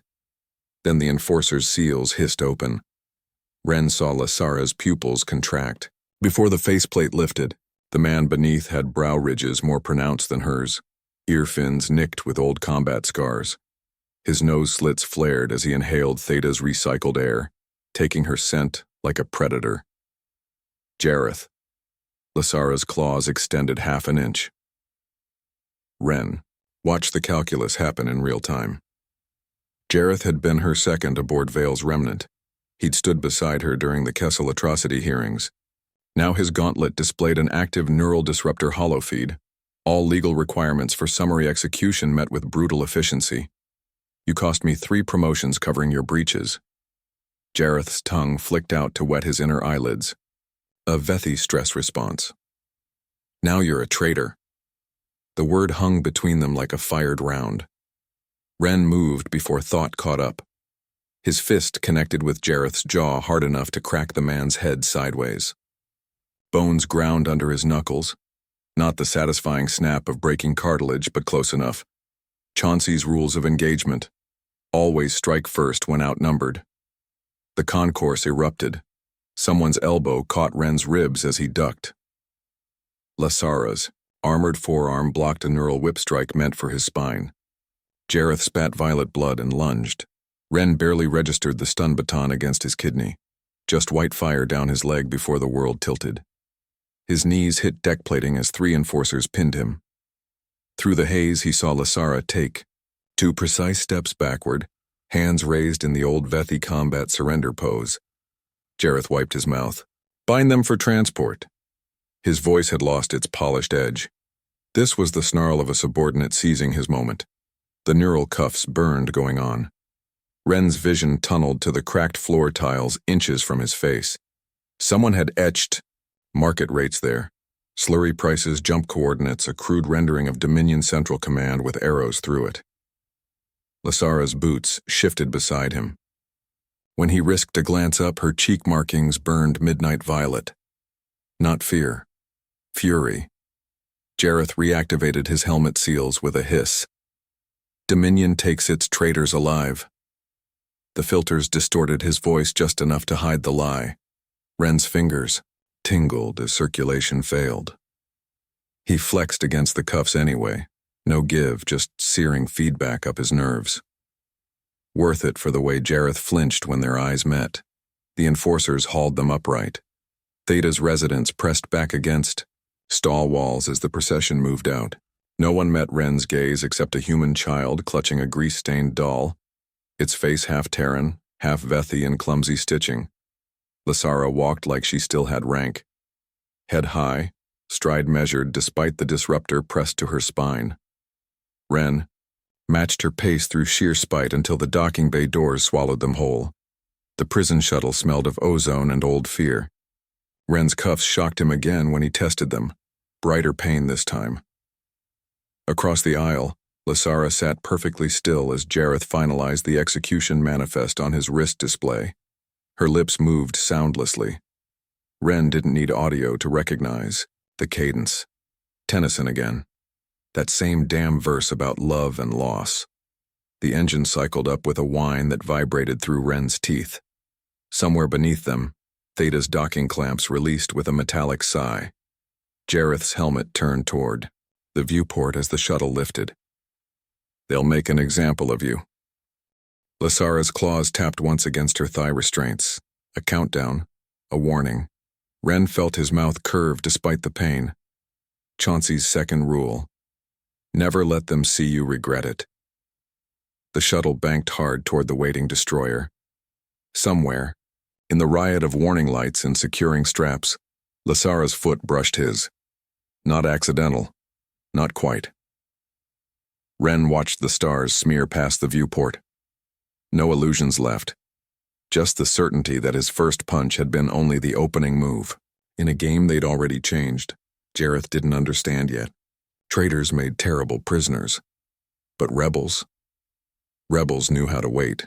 Then the enforcer's seals hissed open. Ren saw Lasara's pupils contract. Before the faceplate lifted, the man beneath had brow ridges more pronounced than hers, ear fins nicked with old combat scars. His nose slits flared as he inhaled Theta's recycled air, taking her scent like a predator. Jareth. Lasara's claws extended half an inch. Ren watched the calculus happen in real time. Jareth had been her second aboard Vale's remnant. He'd stood beside her during the Kessel atrocity hearings. Now his gauntlet displayed an active neural disruptor holofeed, all legal requirements for summary execution met with brutal efficiency. You cost me 3 promotions covering your breaches. Jareth's tongue flicked out to wet his inner eyelids. A Vethi stress response. Now you're a traitor. The word hung between them like a fired round. Ren moved before thought caught up. His fist connected with Jareth's jaw hard enough to crack the man's head sideways. Bones ground under his knuckles. Not the satisfying snap of breaking cartilage, but close enough. Chauncey's rules of engagement. Always strike first when outnumbered. The concourse erupted. Someone's elbow caught Ren's ribs as he ducked. Lasara's armored forearm blocked a neural whip strike meant for his spine. Jareth spat violet blood and lunged. Ren barely registered the stun baton against his kidney. Just white fire down his leg before the world tilted. His knees hit deck plating as 3 enforcers pinned him. Through the haze, he saw Lasara take 2 precise steps backward, hands raised in the old Vethi combat surrender pose. Jareth wiped his mouth. Bind them for transport. His voice had lost its polished edge. This was the snarl of a subordinate seizing his moment. The neural cuffs burned going on. Ren's vision tunneled to the cracked floor tiles inches from his face. Someone had etched market rates there. Slurry prices, jump coordinates, a crude rendering of Dominion Central Command with arrows through it. Lasara's boots shifted beside him. When he risked a glance up, her cheek markings burned midnight violet. Not fear. Fury. Jareth reactivated his helmet seals with a hiss. Dominion takes its traitors alive. The filters distorted his voice just enough to hide the lie. Ren's fingers tingled as circulation failed. He flexed against the cuffs anyway. No give, just searing feedback up his nerves. Worth it for the way Jareth flinched when their eyes met. The enforcers hauled them upright. Theta's residents pressed back against stall walls as the procession moved out. No one met Ren's gaze except a human child clutching a grease-stained doll, its face half Terran, half Vethi in clumsy stitching. Lasara walked like she still had rank. Head high, stride measured despite the disruptor pressed to her spine. Ren matched her pace through sheer spite until the docking bay doors swallowed them whole. The prison shuttle smelled of ozone and old fear. Ren's cuffs shocked him again when he tested them. Brighter pain this time. Across the aisle, Lasara sat perfectly still as Jareth finalized the execution manifest on his wrist display. Her lips moved soundlessly. Ren didn't need audio to recognize the cadence. Tennyson again. That same damn verse about love and loss. The engine cycled up with a whine that vibrated through Ren's teeth. Somewhere beneath them, Theta's docking clamps released with a metallic sigh. Jareth's helmet turned toward the viewport as the shuttle lifted. They'll make an example of you. Lasara's claws tapped once against her thigh restraints. A countdown. A warning. Ren felt his mouth curve despite the pain. Chauncey's second rule. Never let them see you regret it. The shuttle banked hard toward the waiting destroyer. Somewhere, in the riot of warning lights and securing straps, Lasara's foot brushed his. Not accidental. Not quite. Ren watched the stars smear past the viewport. No illusions left. Just the certainty that his first punch had been only the opening move. In a game they'd already changed, Jareth didn't understand yet. Traitors made terrible prisoners. But rebels knew how to wait.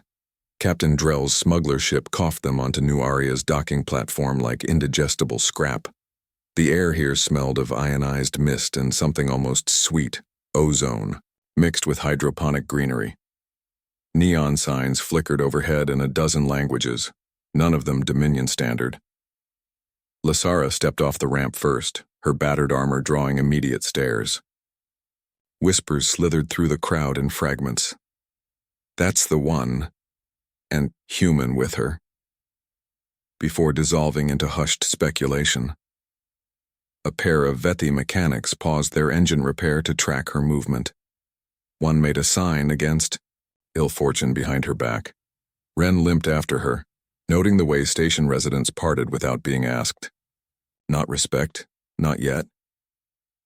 Captain Drell's smuggler ship coughed them onto New Aria's docking platform like indigestible scrap. The air here smelled of ionized mist and something almost sweet, ozone, mixed with hydroponic greenery. Neon signs flickered overhead in a dozen languages, none of them Dominion standard. Lasara stepped off the ramp first, her battered armor drawing immediate stares. Whispers slithered through the crowd in fragments. That's the one, and human with her. Before dissolving into hushed speculation. A pair of Vethi mechanics paused their engine repair to track her movement. One made a sign against ill fortune behind her back. Ren limped after her, noting the way station residents parted without being asked. Not respect, not yet.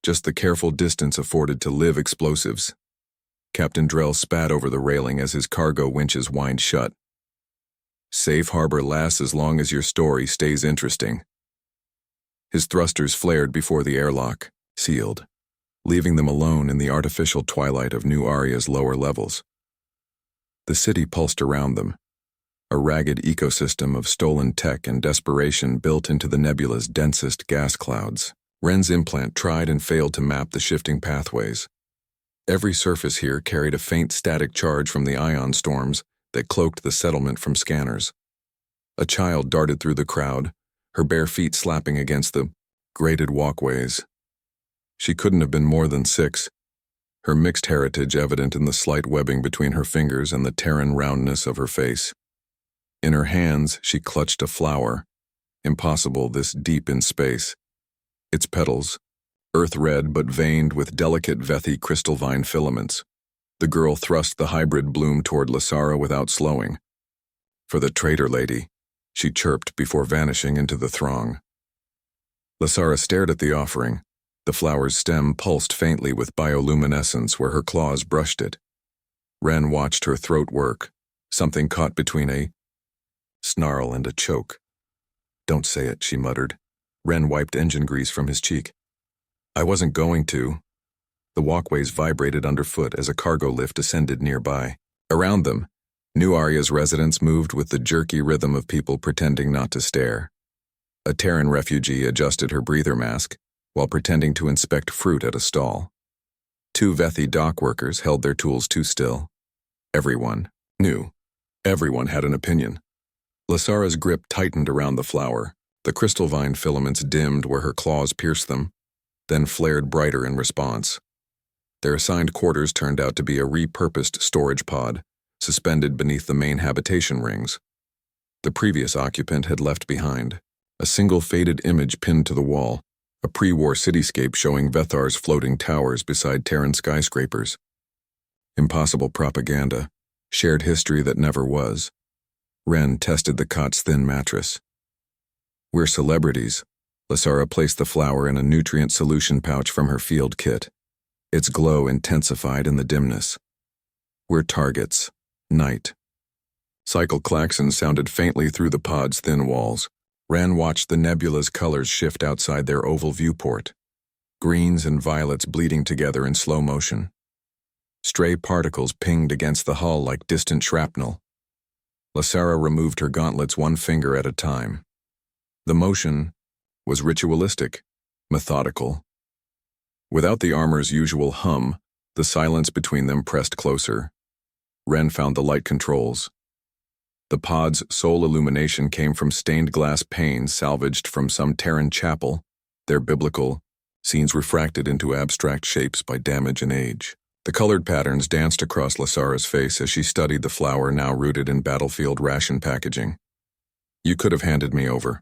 Just the careful distance afforded to live explosives. Captain Drell spat over the railing as his cargo winches whined shut. Safe harbor lasts as long as your story stays interesting. His thrusters flared before the airlock, sealed, leaving them alone in the artificial twilight of New Aria's lower levels. The city pulsed around them, a ragged ecosystem of stolen tech and desperation built into the nebula's densest gas clouds. Wren's implant tried and failed to map the shifting pathways. Every surface here carried a faint static charge from the ion storms that cloaked the settlement from scanners. A child darted through the crowd, her bare feet slapping against the grated walkways. She couldn't have been more than 6, her mixed heritage evident in the slight webbing between her fingers and the Terran roundness of her face. In her hands, she clutched a flower, impossible this deep in space. Its petals, earth-red but veined with delicate Vethi crystalline filaments. The girl thrust the hybrid bloom toward Lasara without slowing. For the traitor lady, she chirped before vanishing into the throng. Lasara stared at the offering. The flower's stem pulsed faintly with bioluminescence where her claws brushed it. Wren watched her throat work, something caught between a snarl and a choke. "Don't say it," she muttered. Wren wiped engine grease from his cheek. "I wasn't going to." The walkways vibrated underfoot as a cargo lift ascended nearby. Around them, New Aria's residents moved with the jerky rhythm of people pretending not to stare. A Terran refugee adjusted her breather mask while pretending to inspect fruit at a stall. 2 Vethi dock workers held their tools too still. Everyone knew. Everyone had an opinion. Lasara's grip tightened around the flower. The crystalline filaments dimmed where her claws pierced them, then flared brighter in response. Their assigned quarters turned out to be a repurposed storage pod, suspended beneath the main habitation rings. The previous occupant had left behind a single faded image pinned to the wall, a pre-war cityscape showing Vethar's floating towers beside Terran skyscrapers. Impossible propaganda, shared history that never was. Wren tested the cot's thin mattress. "We're celebrities." Lasara placed the flower in a nutrient solution pouch from her field kit. Its glow intensified in the dimness. "We're targets. Night." Cycle klaxons sounded faintly through the pod's thin walls. Wren watched the nebula's colors shift outside their oval viewport, greens and violets bleeding together in slow motion. Stray particles pinged against the hull like distant shrapnel. Lasara removed her gauntlets one finger at a time. The motion was ritualistic, methodical. Without the armor's usual hum, the silence between them pressed closer. Wren found the light controls. The pod's sole illumination came from stained glass panes salvaged from some Terran chapel, their biblical scenes refracted into abstract shapes by damage and age. The colored patterns danced across Lasara's face as she studied the flower now rooted in battlefield ration packaging. "You could have handed me over,"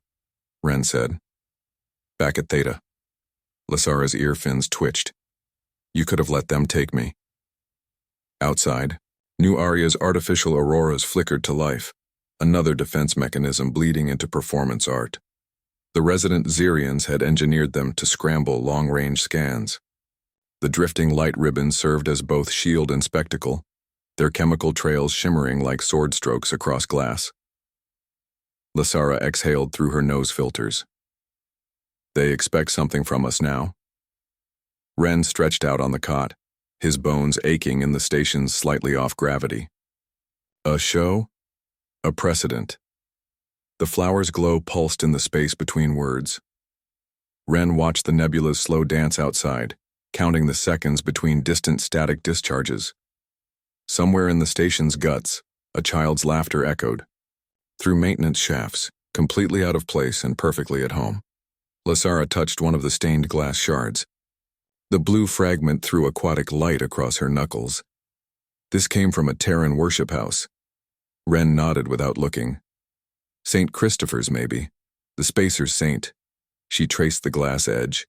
Wren said. "Back at Theta." Lasara's ear fins twitched. "You could have let them take me." Outside, New Aria's artificial auroras flickered to life, another defense mechanism bleeding into performance art. The resident Xerians had engineered them to scramble long-range scans. The drifting light ribbons served as both shield and spectacle, their chemical trails shimmering like sword strokes across glass. Lasara exhaled through her nose filters. "They expect something from us now." Wren stretched out on the cot, his bones aching in the station's slightly off gravity. "A show? A precedent." The flower's glow pulsed in the space between words. Wren watched the nebula's slow dance outside, counting the seconds between distant static discharges. Somewhere in the station's guts, a child's laughter echoed. Through maintenance shafts, completely out of place and perfectly at home. Lasara touched one of the stained glass shards. The blue fragment threw aquatic light across her knuckles. This came from a Terran worship house. Wren nodded without looking. St. Christopher's, maybe. The spacer's saint. She traced the glass edge.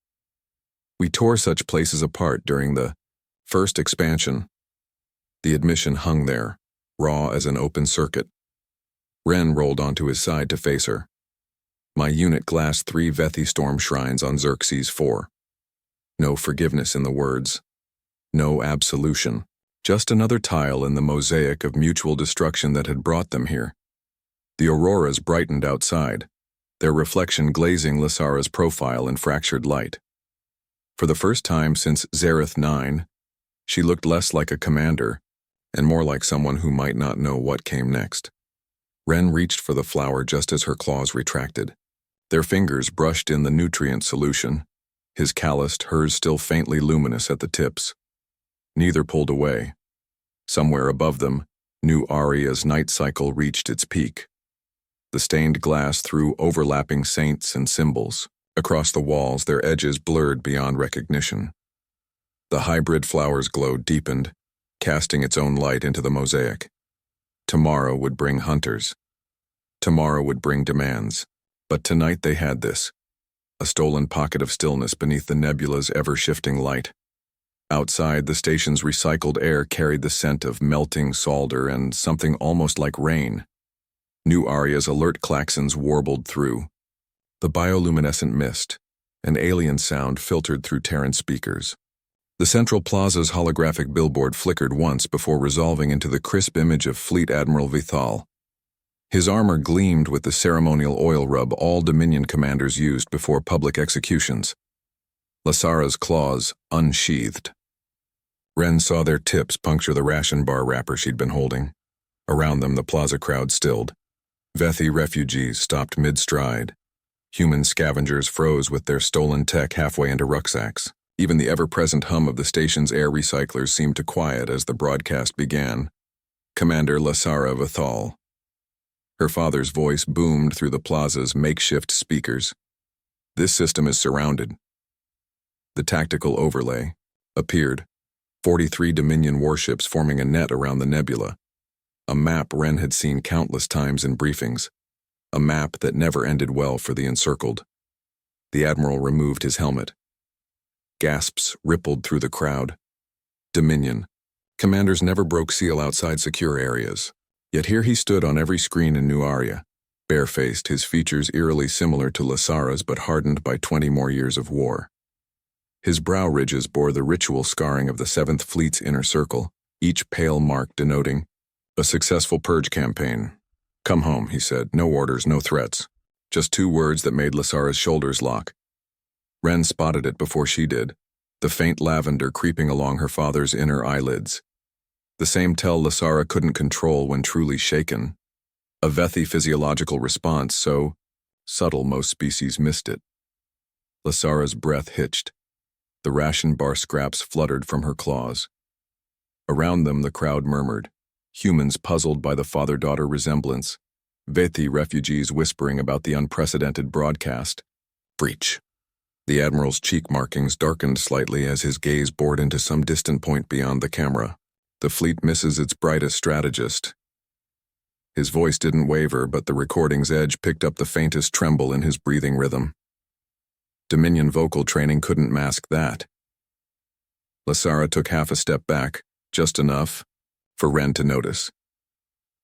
"We tore such places apart during the first expansion." The admission hung there, raw as an open circuit. Ren rolled onto his side to face her. My unit glassed 3 Vethi storm shrines on Xerxes 4. No forgiveness in the words. No absolution. Just another tile in the mosaic of mutual destruction that had brought them here. The auroras brightened outside, their reflection glazing Lysara's profile in fractured light. For the first time since Zareth 9, she looked less like a commander and more like someone who might not know what came next. Ren reached for the flower just as her claws retracted. Their fingers brushed in the nutrient solution, his calloused, hers still faintly luminous at the tips. Neither pulled away. Somewhere above them, New Aria's night cycle reached its peak. The stained glass threw overlapping saints and symbols. Across the walls, their edges blurred beyond recognition. The hybrid flower's glow deepened, casting its own light into the mosaic. Tomorrow would bring hunters. Tomorrow would bring demands. But tonight they had this, a stolen pocket of stillness beneath the nebula's ever-shifting light. Outside, the station's recycled air carried the scent of melting solder and something almost like rain. New Aria's alert klaxons warbled through. The bioluminescent mist, an alien sound filtered through Terran speakers. The Central Plaza's holographic billboard flickered once before resolving into the crisp image of Fleet Admiral Vithal. His armor gleamed with the ceremonial oil rub all Dominion commanders used before public executions. Lysara's claws unsheathed. Ren saw their tips puncture the ration bar wrapper she'd been holding. Around them, the plaza crowd stilled. Vethi refugees stopped mid-stride. Human scavengers froze with their stolen tech halfway into rucksacks. Even the ever-present hum of the station's air recyclers seemed to quiet as the broadcast began. Commander Lysara Vithal. Her father's voice boomed through the plaza's makeshift speakers. This system is surrounded. The tactical overlay appeared. 43 Dominion warships forming a net around the nebula. A map Ren had seen countless times in briefings. A map that never ended well for the encircled. The Admiral removed his helmet. Gasps rippled through the crowd. Dominion. Commanders never broke seal outside secure areas. Yet here he stood on every screen in New Aria, barefaced, his features eerily similar to Lysara's but hardened by 20 more years of war. His brow ridges bore the ritual scarring of the 7th Fleet's inner circle, each pale mark denoting a successful purge campaign. Come home, he said. No orders, no threats. Just 2 words that made Lysara's shoulders lock. Ren spotted it before she did, the faint lavender creeping along her father's inner eyelids. The same tell Lysara couldn't control when truly shaken. A Vethi physiological response so subtle most species missed it. Lysara's breath hitched. The ration bar scraps fluttered from her claws. Around them the crowd murmured, humans puzzled by the father-daughter resemblance, Vethi refugees whispering about the unprecedented broadcast. Breach. The Admiral's cheek markings darkened slightly as his gaze bored into some distant point beyond the camera. The fleet misses its brightest strategist. His voice didn't waver, but the recording's edge picked up the faintest tremble in his breathing rhythm. Dominion vocal training couldn't mask that. Lysara took half a step back, just enough for Ren to notice.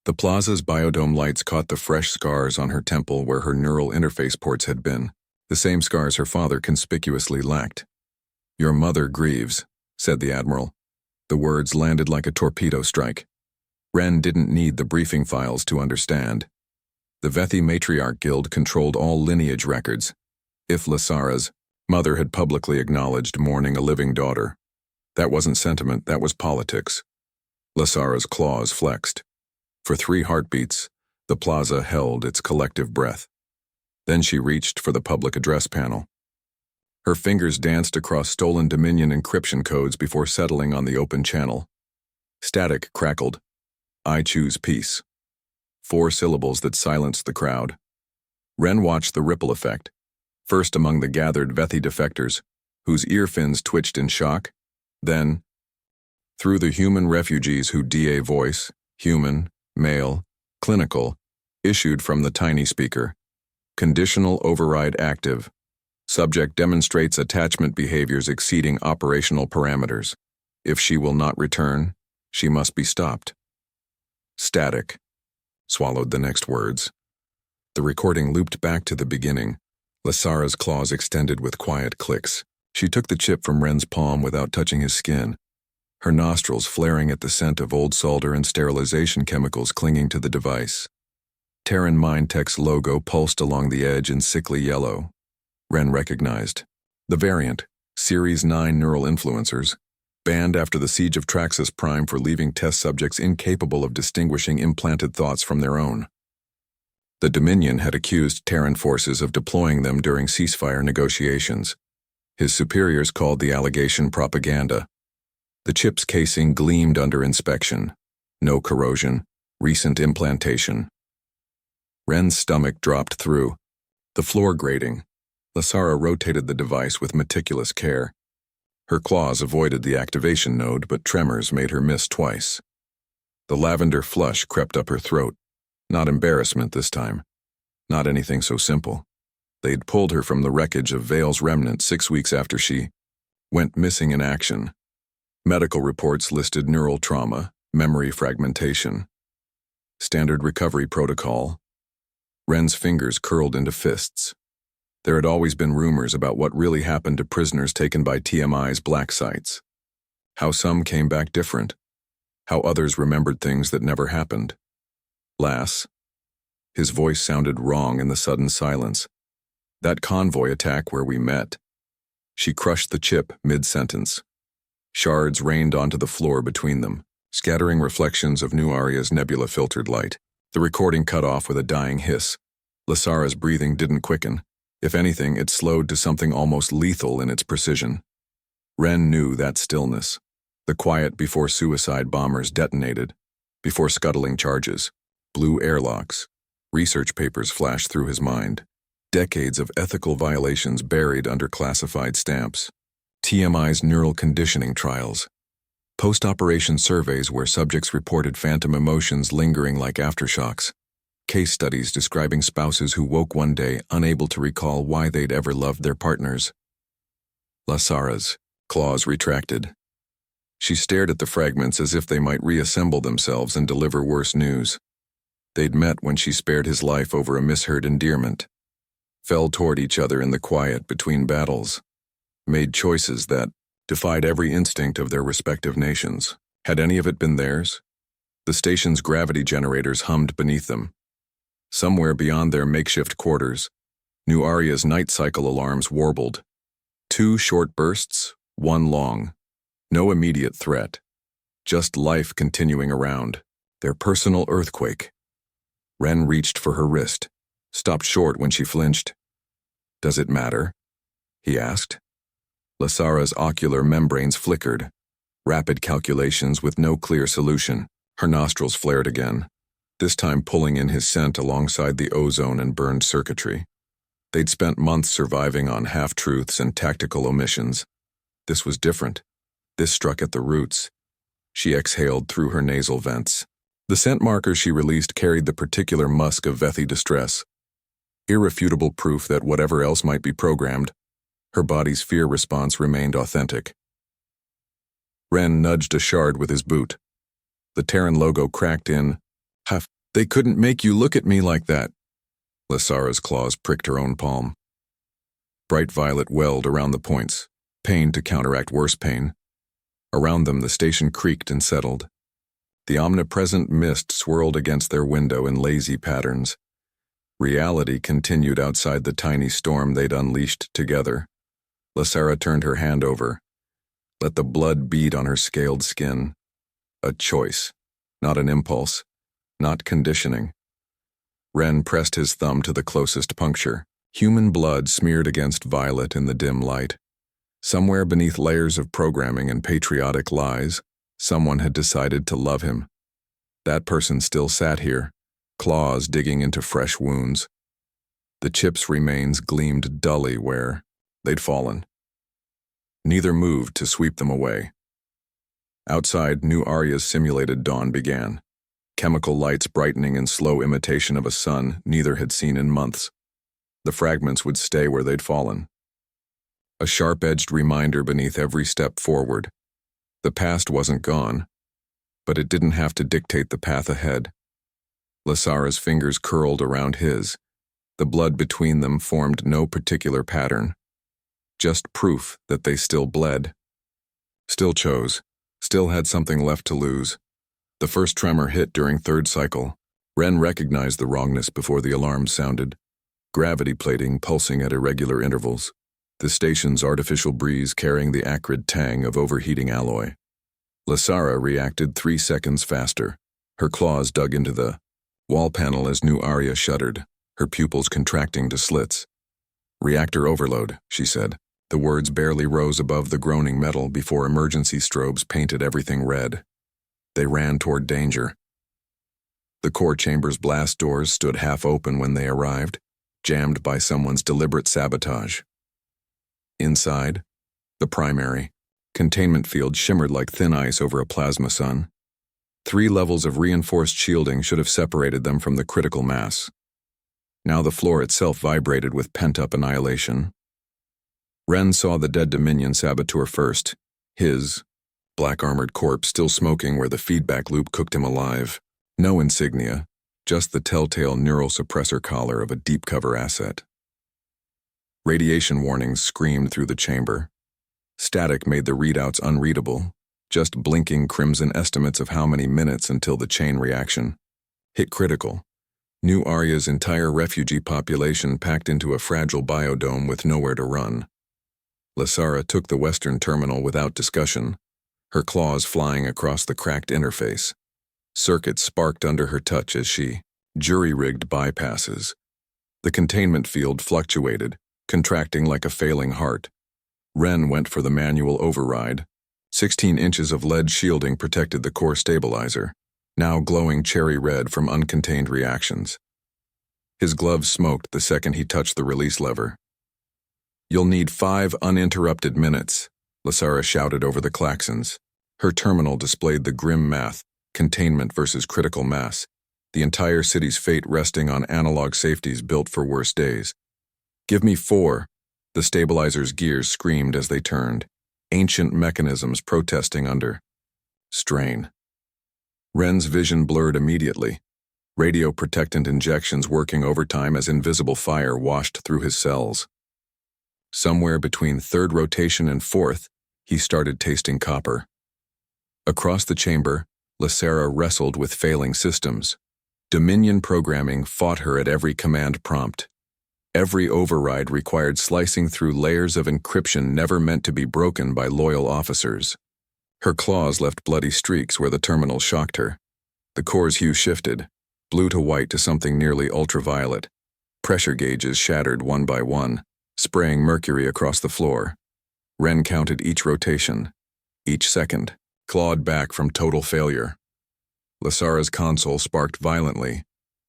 The plaza's biodome lights caught the fresh scars on her temple where her neural interface ports had been, the same scars her father conspicuously lacked. Your mother grieves, said the Admiral. The words landed like a torpedo strike. Ren didn't need the briefing files to understand. The Vethi Matriarch Guild controlled all lineage records. If Lysara's mother had publicly acknowledged mourning a living daughter, that wasn't sentiment, that was politics. Lysara's claws flexed. For 3 heartbeats, the plaza held its collective breath. Then she reached for the public address panel. Her fingers danced across stolen Dominion encryption codes before settling on the open channel. Static crackled. I choose peace. 4 syllables that silenced the crowd. Ren watched the ripple effect, first among the gathered Vethi defectors, whose ear fins twitched in shock, then through the human refugees who DA voice, human, male, clinical, issued from the tiny speaker. Conditional override active. Subject demonstrates attachment behaviors exceeding operational parameters. If she will not return, she must be stopped. Static. swallowed the next words. The recording looped back to the beginning. Lasara's claws extended with quiet clicks. She took the chip from Ren's palm without touching his skin, her nostrils flaring at the scent of old solder and sterilization chemicals clinging to the device. Terran Mindtech's logo pulsed along the edge in sickly yellow. Ren recognized. The variant, Series 9 neural influencers, banned after the siege of Traxxas Prime for leaving test subjects incapable of distinguishing implanted thoughts from their own. The Dominion had accused Terran forces of deploying them during ceasefire negotiations. His superiors called the allegation propaganda. The chip's casing gleamed under inspection. No corrosion, recent implantation. Ren's stomach dropped through. The floor grating. Lasara rotated the device with meticulous care. Her claws avoided the activation node, but tremors made her miss twice. The lavender flush crept up her throat. Not embarrassment this time. Not anything so simple. They'd pulled her from the wreckage of Vale's remnant 6 weeks after she went missing in action. Medical reports listed neural trauma, memory fragmentation. Standard recovery protocol. Ren's fingers curled into fists. There had always been rumors about what really happened to prisoners taken by TMI's black sites. How some came back different. How others remembered things that never happened. Lass. His voice sounded wrong in the sudden silence. That convoy attack where we met. She crushed the chip mid-sentence. Shards rained onto the floor between them, scattering reflections of New Aria's nebula-filtered light. The recording cut off with a dying hiss. Lasara's breathing didn't quicken. If anything, it slowed to something almost lethal in its precision. Ren knew that stillness. The quiet before suicide bombers detonated, before scuttling charges, blue airlocks. Research papers flashed through his mind. Decades of ethical violations buried under classified stamps. TMI's neural conditioning trials. Post-operation surveys where subjects reported phantom emotions lingering like aftershocks. Case studies describing spouses who woke one day unable to recall why they'd ever loved their partners. Lasara's claws retracted. She stared at the fragments as if they might reassemble themselves and deliver worse news. They'd met when she spared his life over a misheard endearment. Fell toward each other in the quiet between battles. Made choices that defied every instinct of their respective nations. Had any of it been theirs? The station's gravity generators hummed beneath them. Somewhere beyond their makeshift quarters, New Aria's night cycle alarms warbled. 2 short bursts, 1 long. No immediate threat. Just life continuing around. Their personal earthquake. Ren reached for her wrist, stopped short when she flinched. "Does it matter?" he asked. Lasara's ocular membranes flickered. Rapid calculations with no clear solution. Her nostrils flared again, this time pulling in his scent alongside the ozone and burned circuitry. They'd spent months surviving on half-truths and tactical omissions. This was different. This struck at the roots. She exhaled through her nasal vents. The scent marker she released carried the particular musk of Vethi distress. Irrefutable proof that whatever else might be programmed, her body's fear response remained authentic. Ren nudged a shard with his boot. The Terran logo cracked in. "Huff, they couldn't make you look at me like that." Lasara's claws pricked her own palm. Bright violet welled around the points, pain to counteract worse pain. Around them the station creaked and settled. The omnipresent mist swirled against their window in lazy patterns. Reality continued outside the tiny storm they'd unleashed together. Lasara turned her hand over. Let the blood bead on her scaled skin. A choice, not an impulse, not conditioning. Ren pressed his thumb to the closest puncture. Human blood smeared against violet in the dim light. Somewhere beneath layers of programming and patriotic lies, someone had decided to love him. That person still sat here, claws digging into fresh wounds. The chip's remains gleamed dully where they'd fallen. Neither moved to sweep them away. Outside, New Aria's simulated dawn began. Chemical lights brightening in slow imitation of a sun neither had seen in months. The fragments would stay where they'd fallen. A sharp-edged reminder beneath every step forward. The past wasn't gone, but it didn't have to dictate the path ahead. Lasara's fingers curled around his. The blood between them formed no particular pattern. Just proof that they still bled. Still chose. Still had something left to lose. The first tremor hit during third cycle. Ren recognized the wrongness before the alarm sounded. Gravity plating pulsing at irregular intervals. The station's artificial breeze carrying the acrid tang of overheating alloy. Lasara reacted 3 seconds faster. Her claws dug into the wall panel as new Arya shuddered, her pupils contracting to slits. "Reactor overload," she said. The words barely rose above the groaning metal before emergency strobes painted everything red. They ran toward danger. The core chamber's blast doors stood half open when they arrived, jammed by someone's deliberate sabotage. Inside, the primary containment field shimmered like thin ice over a plasma sun. 3 levels of reinforced shielding should have separated them from the critical mass. Now the floor itself vibrated with pent-up annihilation. Ren saw the dead Dominion saboteur first, his black-armored corpse still smoking where the feedback loop cooked him alive. No insignia, just the telltale neural suppressor collar of a deep-cover asset. Radiation warnings screamed through the chamber. Static made the readouts unreadable, just blinking crimson estimates of how many minutes until the chain reaction hit critical. New Arya's entire refugee population packed into a fragile biodome with nowhere to run. Lasara took the western terminal without discussion, her claws flying across the cracked interface. Circuits sparked under her touch as she jury-rigged bypasses. The containment field fluctuated, contracting like a failing heart. Ren went for the manual override. 16 inches of lead shielding protected the core stabilizer, now glowing cherry red from uncontained reactions. His gloves smoked the second he touched the release lever. "You'll need 5 uninterrupted minutes," Lasara shouted over the klaxons. Her terminal displayed the grim math, containment versus critical mass, the entire city's fate resting on analog safeties built for worse days. "Give me 4, the stabilizer's gears screamed as they turned, ancient mechanisms protesting under strain. Ren's vision blurred immediately, radio protectant injections working overtime as invisible fire washed through his cells. Somewhere between third rotation and fourth, he started tasting copper. Across the chamber, Lasara wrestled with failing systems. Dominion programming fought her at every command prompt. Every override required slicing through layers of encryption never meant to be broken by loyal officers. Her claws left bloody streaks where the terminal shocked her. The core's hue shifted, blue to white to something nearly ultraviolet. Pressure gauges shattered one by one, spraying mercury across the floor. Ren counted each rotation, each second, clawed back from total failure. Lasara's console sparked violently.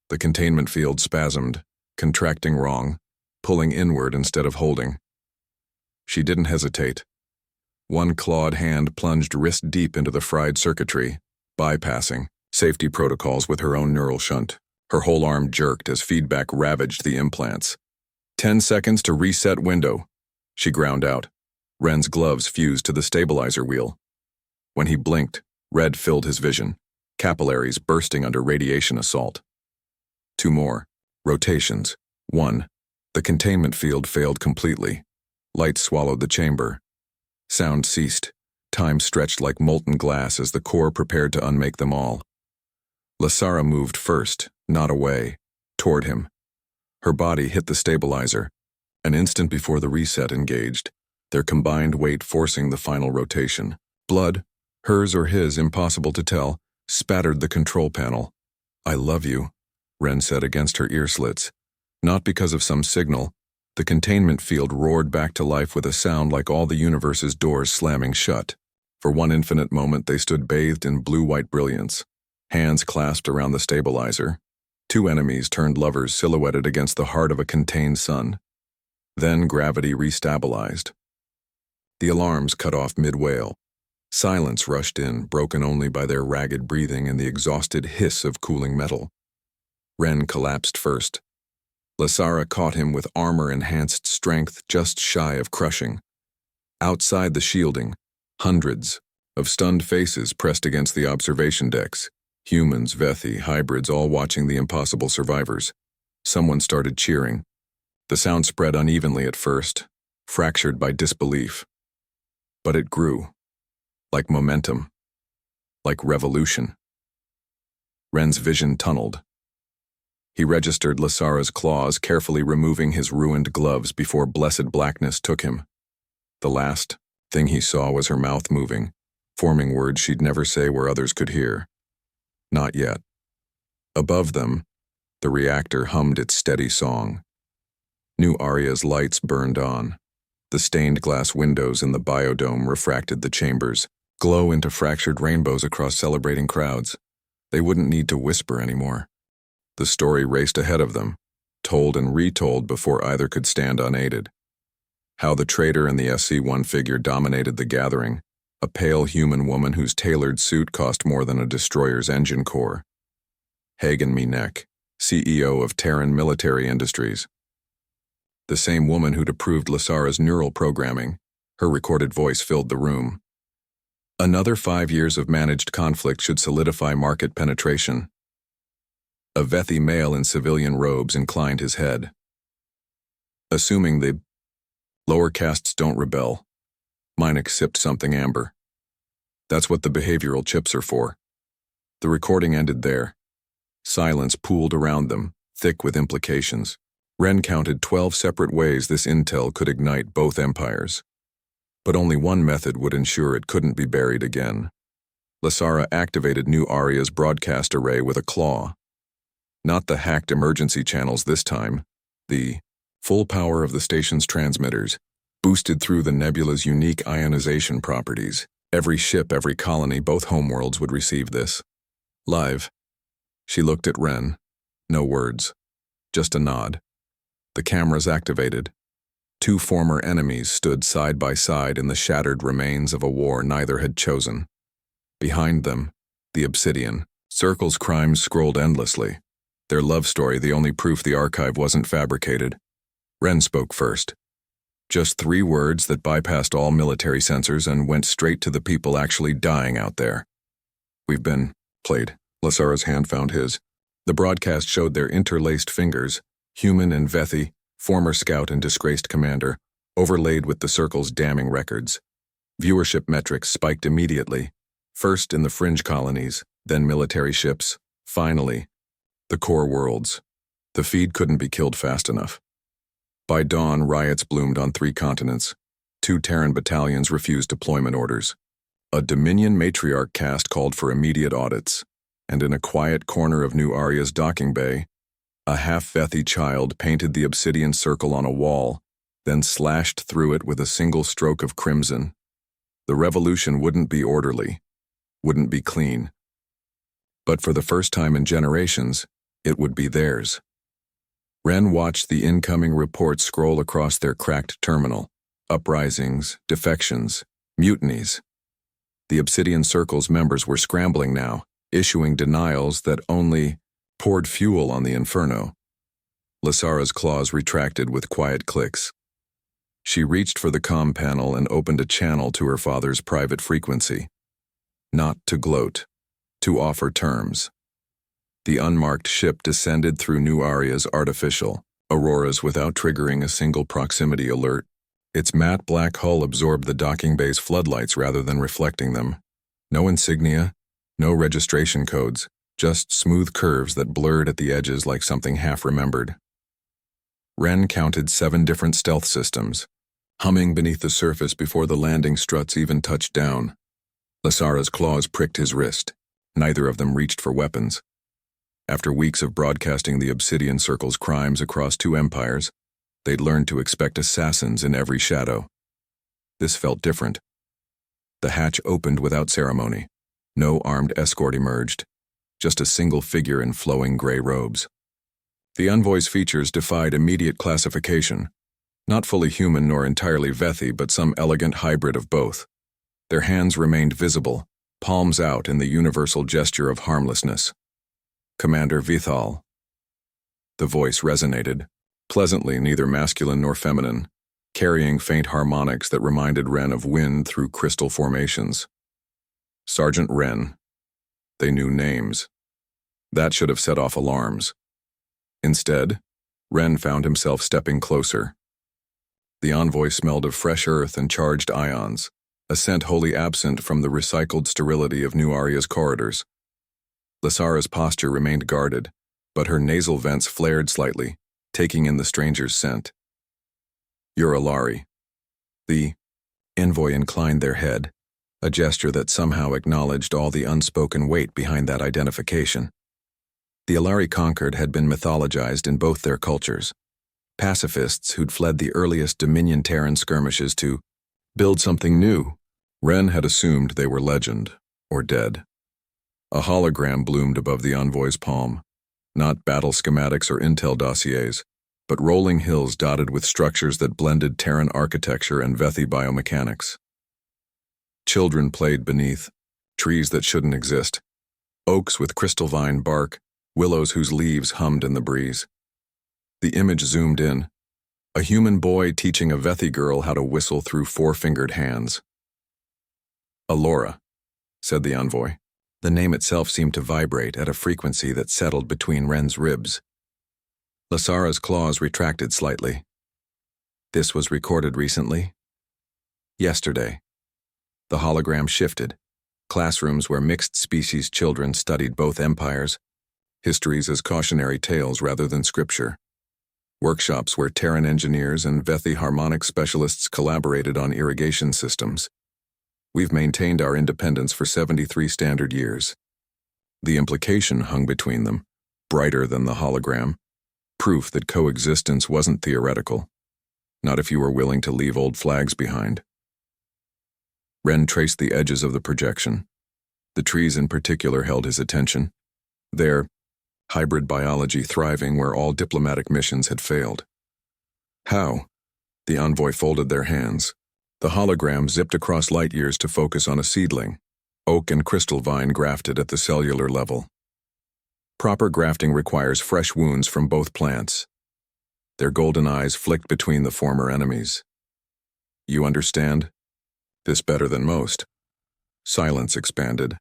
The containment field spasmed, contracting wrong, pulling inward instead of holding. She didn't hesitate. One clawed hand plunged wrist deep into the fried circuitry, bypassing safety protocols with her own neural shunt. Her whole arm jerked as feedback ravaged the implants. 10 seconds to reset window, she ground out. Ren's gloves fused to the stabilizer wheel. When he blinked, red filled his vision, capillaries bursting under radiation assault. 2 more. Rotations. 1. The containment field failed completely. Light swallowed the chamber. Sound ceased. Time stretched like molten glass as the core prepared to unmake them all. Lasara moved first, not away, toward him. Her body hit the stabilizer. An instant before the reset engaged, their combined weight forcing the final rotation. Blood, hers or his, impossible to tell, spattered the control panel. "I love you," Ren said against her ear slits. Not because of some signal. The containment field roared back to life with a sound like all the universe's doors slamming shut. For one infinite moment they stood bathed in blue-white brilliance, hands clasped around the stabilizer. 2 enemies turned lovers silhouetted against the heart of a contained sun. Then gravity restabilized. The alarms cut off mid-wail. Silence rushed in, broken only by their ragged breathing and the exhausted hiss of cooling metal. Ren collapsed first. Lasara caught him with armor-enhanced strength just shy of crushing. Outside the shielding, hundreds of stunned faces pressed against the observation decks, Humans, Vethi, hybrids, all watching the impossible survivors. Someone started cheering. The sound spread unevenly at first, fractured by disbelief. But it grew, like momentum, like revolution. Ren's vision tunneled. He registered Lasara's claws, carefully removing his ruined gloves before blessed blackness took him. The last thing he saw was her mouth moving, forming words she'd never say where others could hear. Not yet. Above them, the reactor hummed its steady song. New Aria's lights burned on. The stained glass windows in the biodome refracted the chambers, glow into fractured rainbows across celebrating crowds. They wouldn't need to whisper anymore. The story raced ahead of them, told and retold before either could stand unaided. How the traitor and the SC-1 figure dominated the gathering, a pale human woman whose tailored suit cost more than a destroyer's engine core. Hagen Minek, CEO of Terran Military Industries. The same woman who'd approved Lasara's neural programming. Her recorded voice filled the room. Another 5 years of managed conflict should solidify market penetration. A Vethi male in civilian robes inclined his head. Assuming the lower castes don't rebel, Minek sipped something amber. That's what the behavioral chips are for. The recording ended there. Silence pooled around them, thick with implications. Ren counted 12 separate ways this intel could ignite both empires. But only one method would ensure it couldn't be buried again. Lasara activated New Aria's broadcast array with a claw. Not the hacked emergency channels this time. The full power of the station's transmitters, boosted through the nebula's unique ionization properties. Every ship, every colony, both homeworlds would receive this. Live. She looked at Ren. No words. Just a nod. The cameras activated. 2 former enemies stood side by side in the shattered remains of a war neither had chosen. Behind them, the Obsidian. Circle's crimes scrolled endlessly. Their love story, the only proof the archive wasn't fabricated. Ren spoke first. Just 3 words that bypassed all military censors and went straight to the people actually dying out there. We've been played. Lasara's hand found his. The broadcast showed their interlaced fingers, human and Vethi, former scout and disgraced commander, overlaid with the Circle's damning records. Viewership metrics spiked immediately, first in the fringe colonies, then military ships, finally, the core worlds. The feed couldn't be killed fast enough. By dawn, riots bloomed on 3 continents. 2 Terran battalions refused deployment orders. A Dominion matriarch caste called for immediate audits. And in a quiet corner of New Aria's docking bay, a half-Vethi child painted the obsidian circle on a wall, then slashed through it with a single stroke of crimson. The revolution wouldn't be orderly, wouldn't be clean. But for the first time in generations, it would be theirs. Ren watched the incoming reports scroll across their cracked terminal. Uprisings, defections, mutinies. The Obsidian Circle's members were scrambling now, issuing denials that only poured fuel on the inferno. Lasara's claws retracted with quiet clicks. She reached for the comm panel and opened a channel to her father's private frequency. Not to gloat, to offer terms. The unmarked ship descended through New Aria's artificial auroras without triggering a single proximity alert. Its matte black hull absorbed the docking bay's floodlights rather than reflecting them. No insignia, no registration codes, just smooth curves that blurred at the edges like something half-remembered. Ren counted 7 different stealth systems, humming beneath the surface before the landing struts even touched down. Lasara's claws pricked his wrist. Neither of them reached for weapons. After weeks of broadcasting the Obsidian Circle's crimes across 2 empires, they'd learned to expect assassins in every shadow. This felt different. The hatch opened without ceremony. No armed escort emerged, just a single figure in flowing gray robes. The envoy's features defied immediate classification. Not fully human nor entirely Vethi, but some elegant hybrid of both. Their hands remained visible, palms out in the universal gesture of harmlessness. Commander Vithal. The voice resonated, pleasantly neither masculine nor feminine, carrying faint harmonics that reminded Ren of wind through crystal formations. Sergeant Ren. They knew names, That should have set off alarms. Instead, Ren found himself stepping closer. The envoy smelled of fresh earth and charged ions, a scent wholly absent from the recycled sterility of New Aria's corridors. Lasara's posture remained guarded, but her nasal vents flared slightly, taking in the stranger's scent. "You're Alari." The envoy inclined their head, a gesture that somehow acknowledged all the unspoken weight behind that identification. The Alari conquered had been mythologized in both their cultures. Pacifists who'd fled the earliest Dominion-Terran skirmishes to build something new. Ren had assumed they were legend, or dead. A hologram bloomed above the envoy's palm, not battle schematics or intel dossiers, but rolling hills dotted with structures that blended Terran architecture and Vethi biomechanics. Children played beneath, trees that shouldn't exist, oaks with crystal vine bark, willows whose leaves hummed in the breeze. The image zoomed in, a human boy teaching a Vethi girl how to whistle through four-fingered hands. "Alora," said the envoy. The name itself seemed to vibrate at a frequency that settled between Ren's ribs. Lasara's claws retracted slightly. "This was recorded recently?" "Yesterday." The hologram shifted. Classrooms where mixed-species children studied both empires, histories as cautionary tales rather than scripture. Workshops where Terran engineers and Vethi harmonic specialists collaborated on irrigation systems. "We've maintained our independence for 73 standard years." The implication hung between them, brighter than the hologram, proof that coexistence wasn't theoretical, not if you were willing to leave old flags behind. Ren traced the edges of the projection. The trees in particular held his attention. Their hybrid biology thriving where all diplomatic missions had failed. "How?" The envoy folded their hands. The hologram zipped across light years to focus on a seedling, oak and crystal vine grafted at the cellular level. "Proper grafting requires fresh wounds from both plants." Their golden eyes flicked between the former enemies. "You understand this better than most." Silence expanded.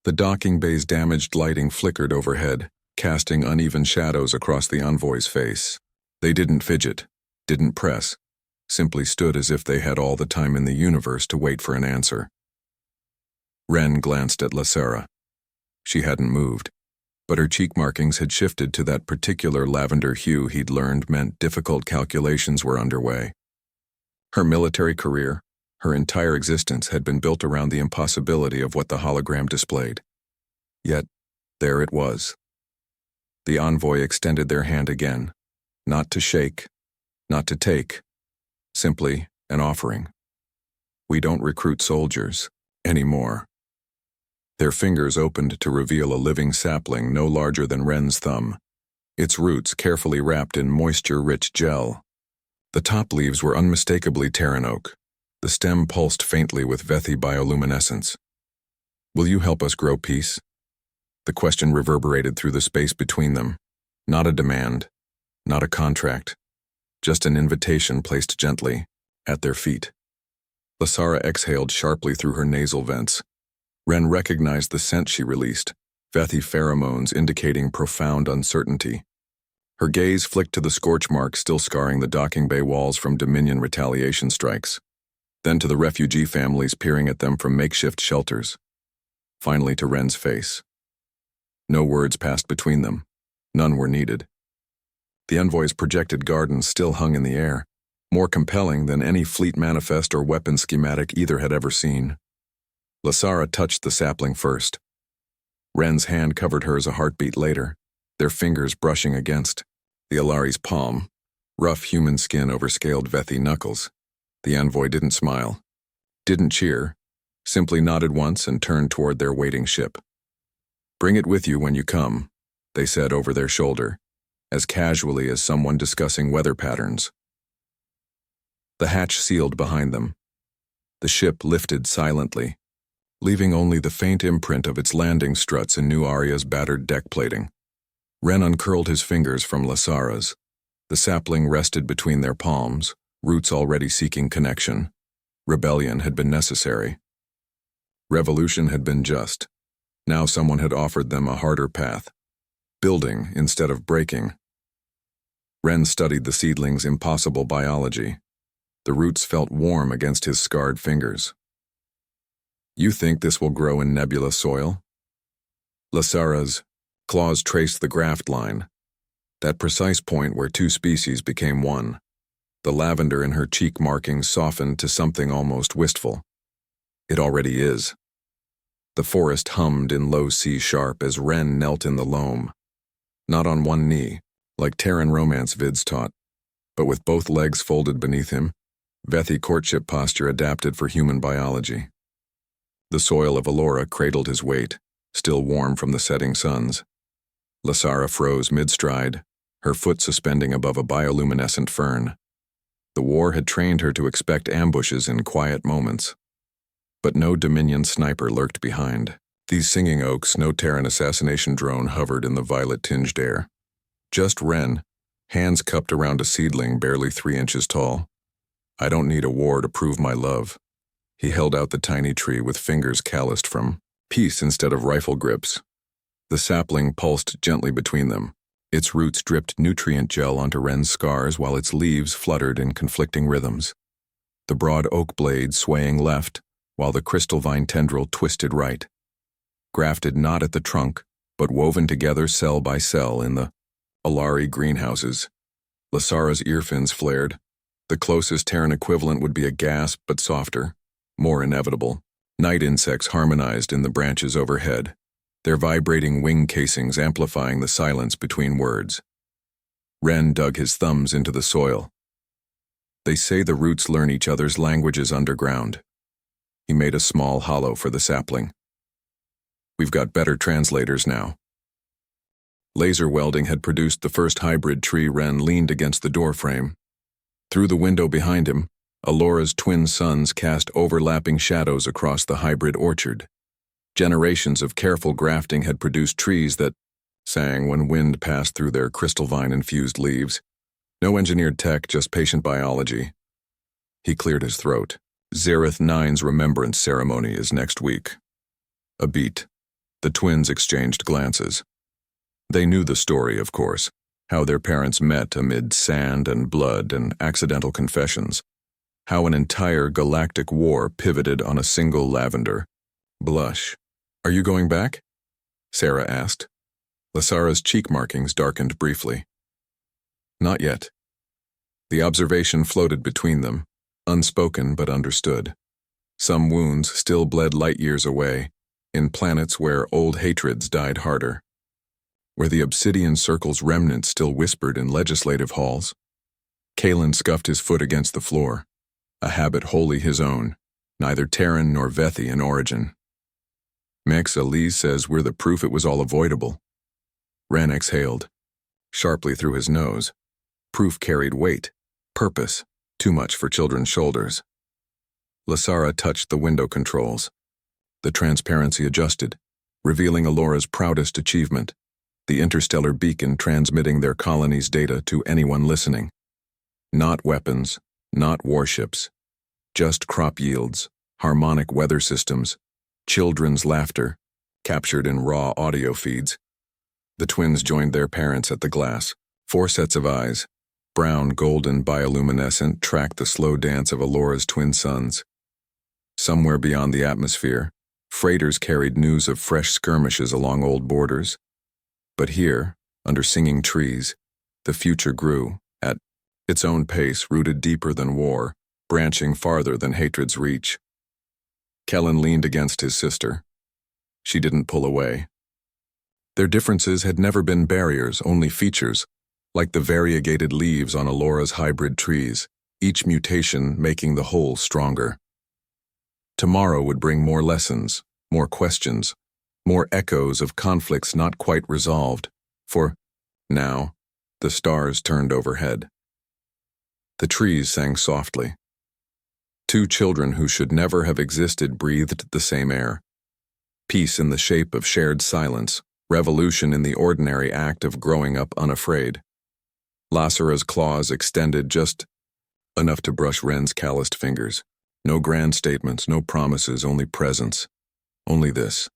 The docking bay's damaged lighting flickered overhead, casting uneven shadows across the envoy's face. They didn't fidget, didn't press, simply stood as if they had all the time in the universe to wait for an answer. Ren glanced at Lasara. She hadn't moved, but her cheek markings had shifted to that particular lavender hue he'd learned meant difficult calculations were underway. Her military career, her entire existence had been built around the impossibility of what the hologram displayed. Yet, there it was. The envoy extended their hand again, not to shake, not to take, simply an offering. "We don't recruit soldiers anymore." Their fingers opened to reveal a living sapling no larger than Ren's thumb, its roots carefully wrapped in moisture-rich gel. The top leaves were unmistakably Terran oak. The stem pulsed faintly with Vethi bioluminescence. "Will you help us grow peace?" The question reverberated through the space between them. Not a demand, not a contract, just an invitation placed gently at their feet. Lasara exhaled sharply through her nasal vents. Ren recognized the scent she released, Vethi pheromones indicating profound uncertainty. Her gaze flicked to the scorch marks still scarring the docking bay walls from Dominion retaliation strikes, then to the refugee families peering at them from makeshift shelters, finally to Ren's face. No words passed between them. None were needed. The envoy's projected garden still hung in the air, more compelling than any fleet manifest or weapon schematic either had ever seen. Lasara touched the sapling first. Ren's hand covered hers a heartbeat later, their fingers brushing against the Alari's palm, rough human skin over scaled Vethi knuckles. The envoy didn't smile, didn't cheer, simply nodded once and turned toward their waiting ship. "Bring it with you when you come," they said over their shoulder, as casually as someone discussing weather patterns. The hatch sealed behind them. The ship lifted silently, leaving only the faint imprint of its landing struts in New Aria's battered deck plating. Ren uncurled his fingers from Lasara's. The sapling rested between their palms, roots already seeking connection. Rebellion had been necessary. Revolution had been just. Now someone had offered them a harder path, building instead of breaking. Ren studied the seedling's impossible biology. The roots felt warm against his scarred fingers. You think this will grow in nebula soil? Lasara's claws traced the graft line, that precise point where two species became one. The lavender in her cheek markings softened to something almost wistful. It already is. The forest hummed in low C sharp as Ren knelt in the loam, not on one knee, like Terran romance vids taught, but with both legs folded beneath him, Vethi courtship posture adapted for human biology. The soil of Allura cradled his weight, still warm from the setting suns. Lasara froze mid-stride, her foot suspending above a bioluminescent fern. The war had trained her to expect ambushes in quiet moments. But no Dominion sniper lurked behind. These singing oaks, no Terran assassination drone hovered in the violet-tinged air. Just Ren, hands cupped around a seedling barely 3 inches tall. I don't need a war to prove my love. He held out the tiny tree with fingers calloused from peace instead of rifle grips. The sapling pulsed gently between them. Its roots dripped nutrient gel onto Ren's scars while its leaves fluttered in conflicting rhythms. The broad oak blade swaying left, while the crystal vine tendril twisted right. Grafted not at the trunk, but woven together cell by cell in the Alari greenhouses. Lasara's earfins flared. The closest Terran equivalent would be a gasp, but softer, more inevitable. Night insects harmonized in the branches overhead, their vibrating wing casings amplifying the silence between words. Ren dug his thumbs into the soil. They say the roots learn each other's languages underground. He made a small hollow for the sapling. We've got better translators now. Laser welding had produced the first hybrid tree. Ren leaned against the doorframe. Through the window behind him, Allura's twin suns cast overlapping shadows across the hybrid orchard. Generations of careful grafting had produced trees that sang when wind passed through their crystal vine-infused leaves. No engineered tech, just patient biology. He cleared his throat. Zareth 9's remembrance ceremony is next week. A beat. The twins exchanged glances. They knew the story, of course, how their parents met amid sand and blood and accidental confessions, how an entire galactic war pivoted on a single lavender blush. Are you going back? Sarah asked. Lasara's cheek markings darkened briefly. Not yet. The observation floated between them, unspoken but understood. Some wounds still bled light years away, in planets where old hatreds died harder, where the obsidian circle's remnants still whispered in legislative halls. Kalen scuffed his foot against the floor, a habit wholly his own, neither Terran nor Vethi in origin. Mex Elise says we're the proof it was all avoidable. Ren exhaled, sharply through his nose. Proof carried weight, purpose, too much for children's shoulders. Lasara touched the window controls. The transparency adjusted, revealing Allura's proudest achievement, the interstellar beacon transmitting their colony's data to anyone listening. Not weapons, not warships, just crop yields, harmonic weather systems, children's laughter, captured in raw audio feeds. The twins joined their parents at the glass. 4 sets of eyes, brown, golden, bioluminescent, tracked the slow dance of Allura's twin suns. Somewhere beyond the atmosphere, freighters carried news of fresh skirmishes along old borders. But here, under singing trees, the future grew, at its own pace, rooted deeper than war, branching farther than hatred's reach. Kellen leaned against his sister. She didn't pull away. Their differences had never been barriers, only features, like the variegated leaves on Allura's hybrid trees, each mutation making the whole stronger. Tomorrow would bring more lessons, more questions, more echoes of conflicts not quite resolved, for, now, the stars turned overhead. The trees sang softly. 2 children who should never have existed breathed the same air. Peace in the shape of shared silence, revolution in the ordinary act of growing up unafraid. Lasara's claws extended just enough to brush Ren's calloused fingers. No grand statements, no promises, only presence. Only this.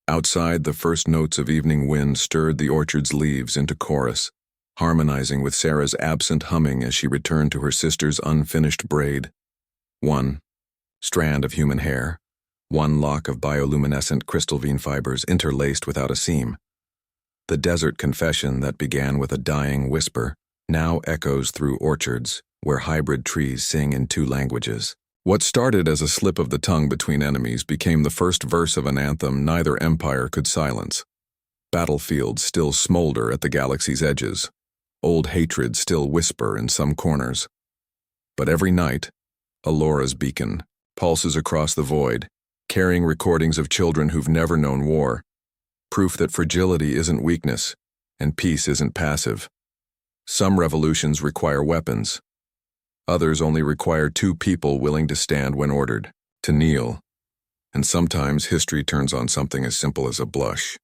Outside, the first notes of evening wind stirred the orchard's leaves into chorus, harmonizing with Sarah's absent humming as she returned to her sister's unfinished braid. One strand of human hair, one lock of bioluminescent crystalline fibers interlaced without a seam. The desert confession that began with a dying whisper now echoes through orchards, where hybrid trees sing in two languages. What started as a slip of the tongue between enemies became the first verse of an anthem neither empire could silence. Battlefields still smolder at the galaxy's edges. Old hatreds still whisper in some corners. But every night, Alora's beacon pulses across the void, carrying recordings of children who've never known war, proof that fragility isn't weakness, and peace isn't passive. Some revolutions require weapons. Others only require two people willing to stand when ordered, to kneel. And sometimes history turns on something as simple as a blush.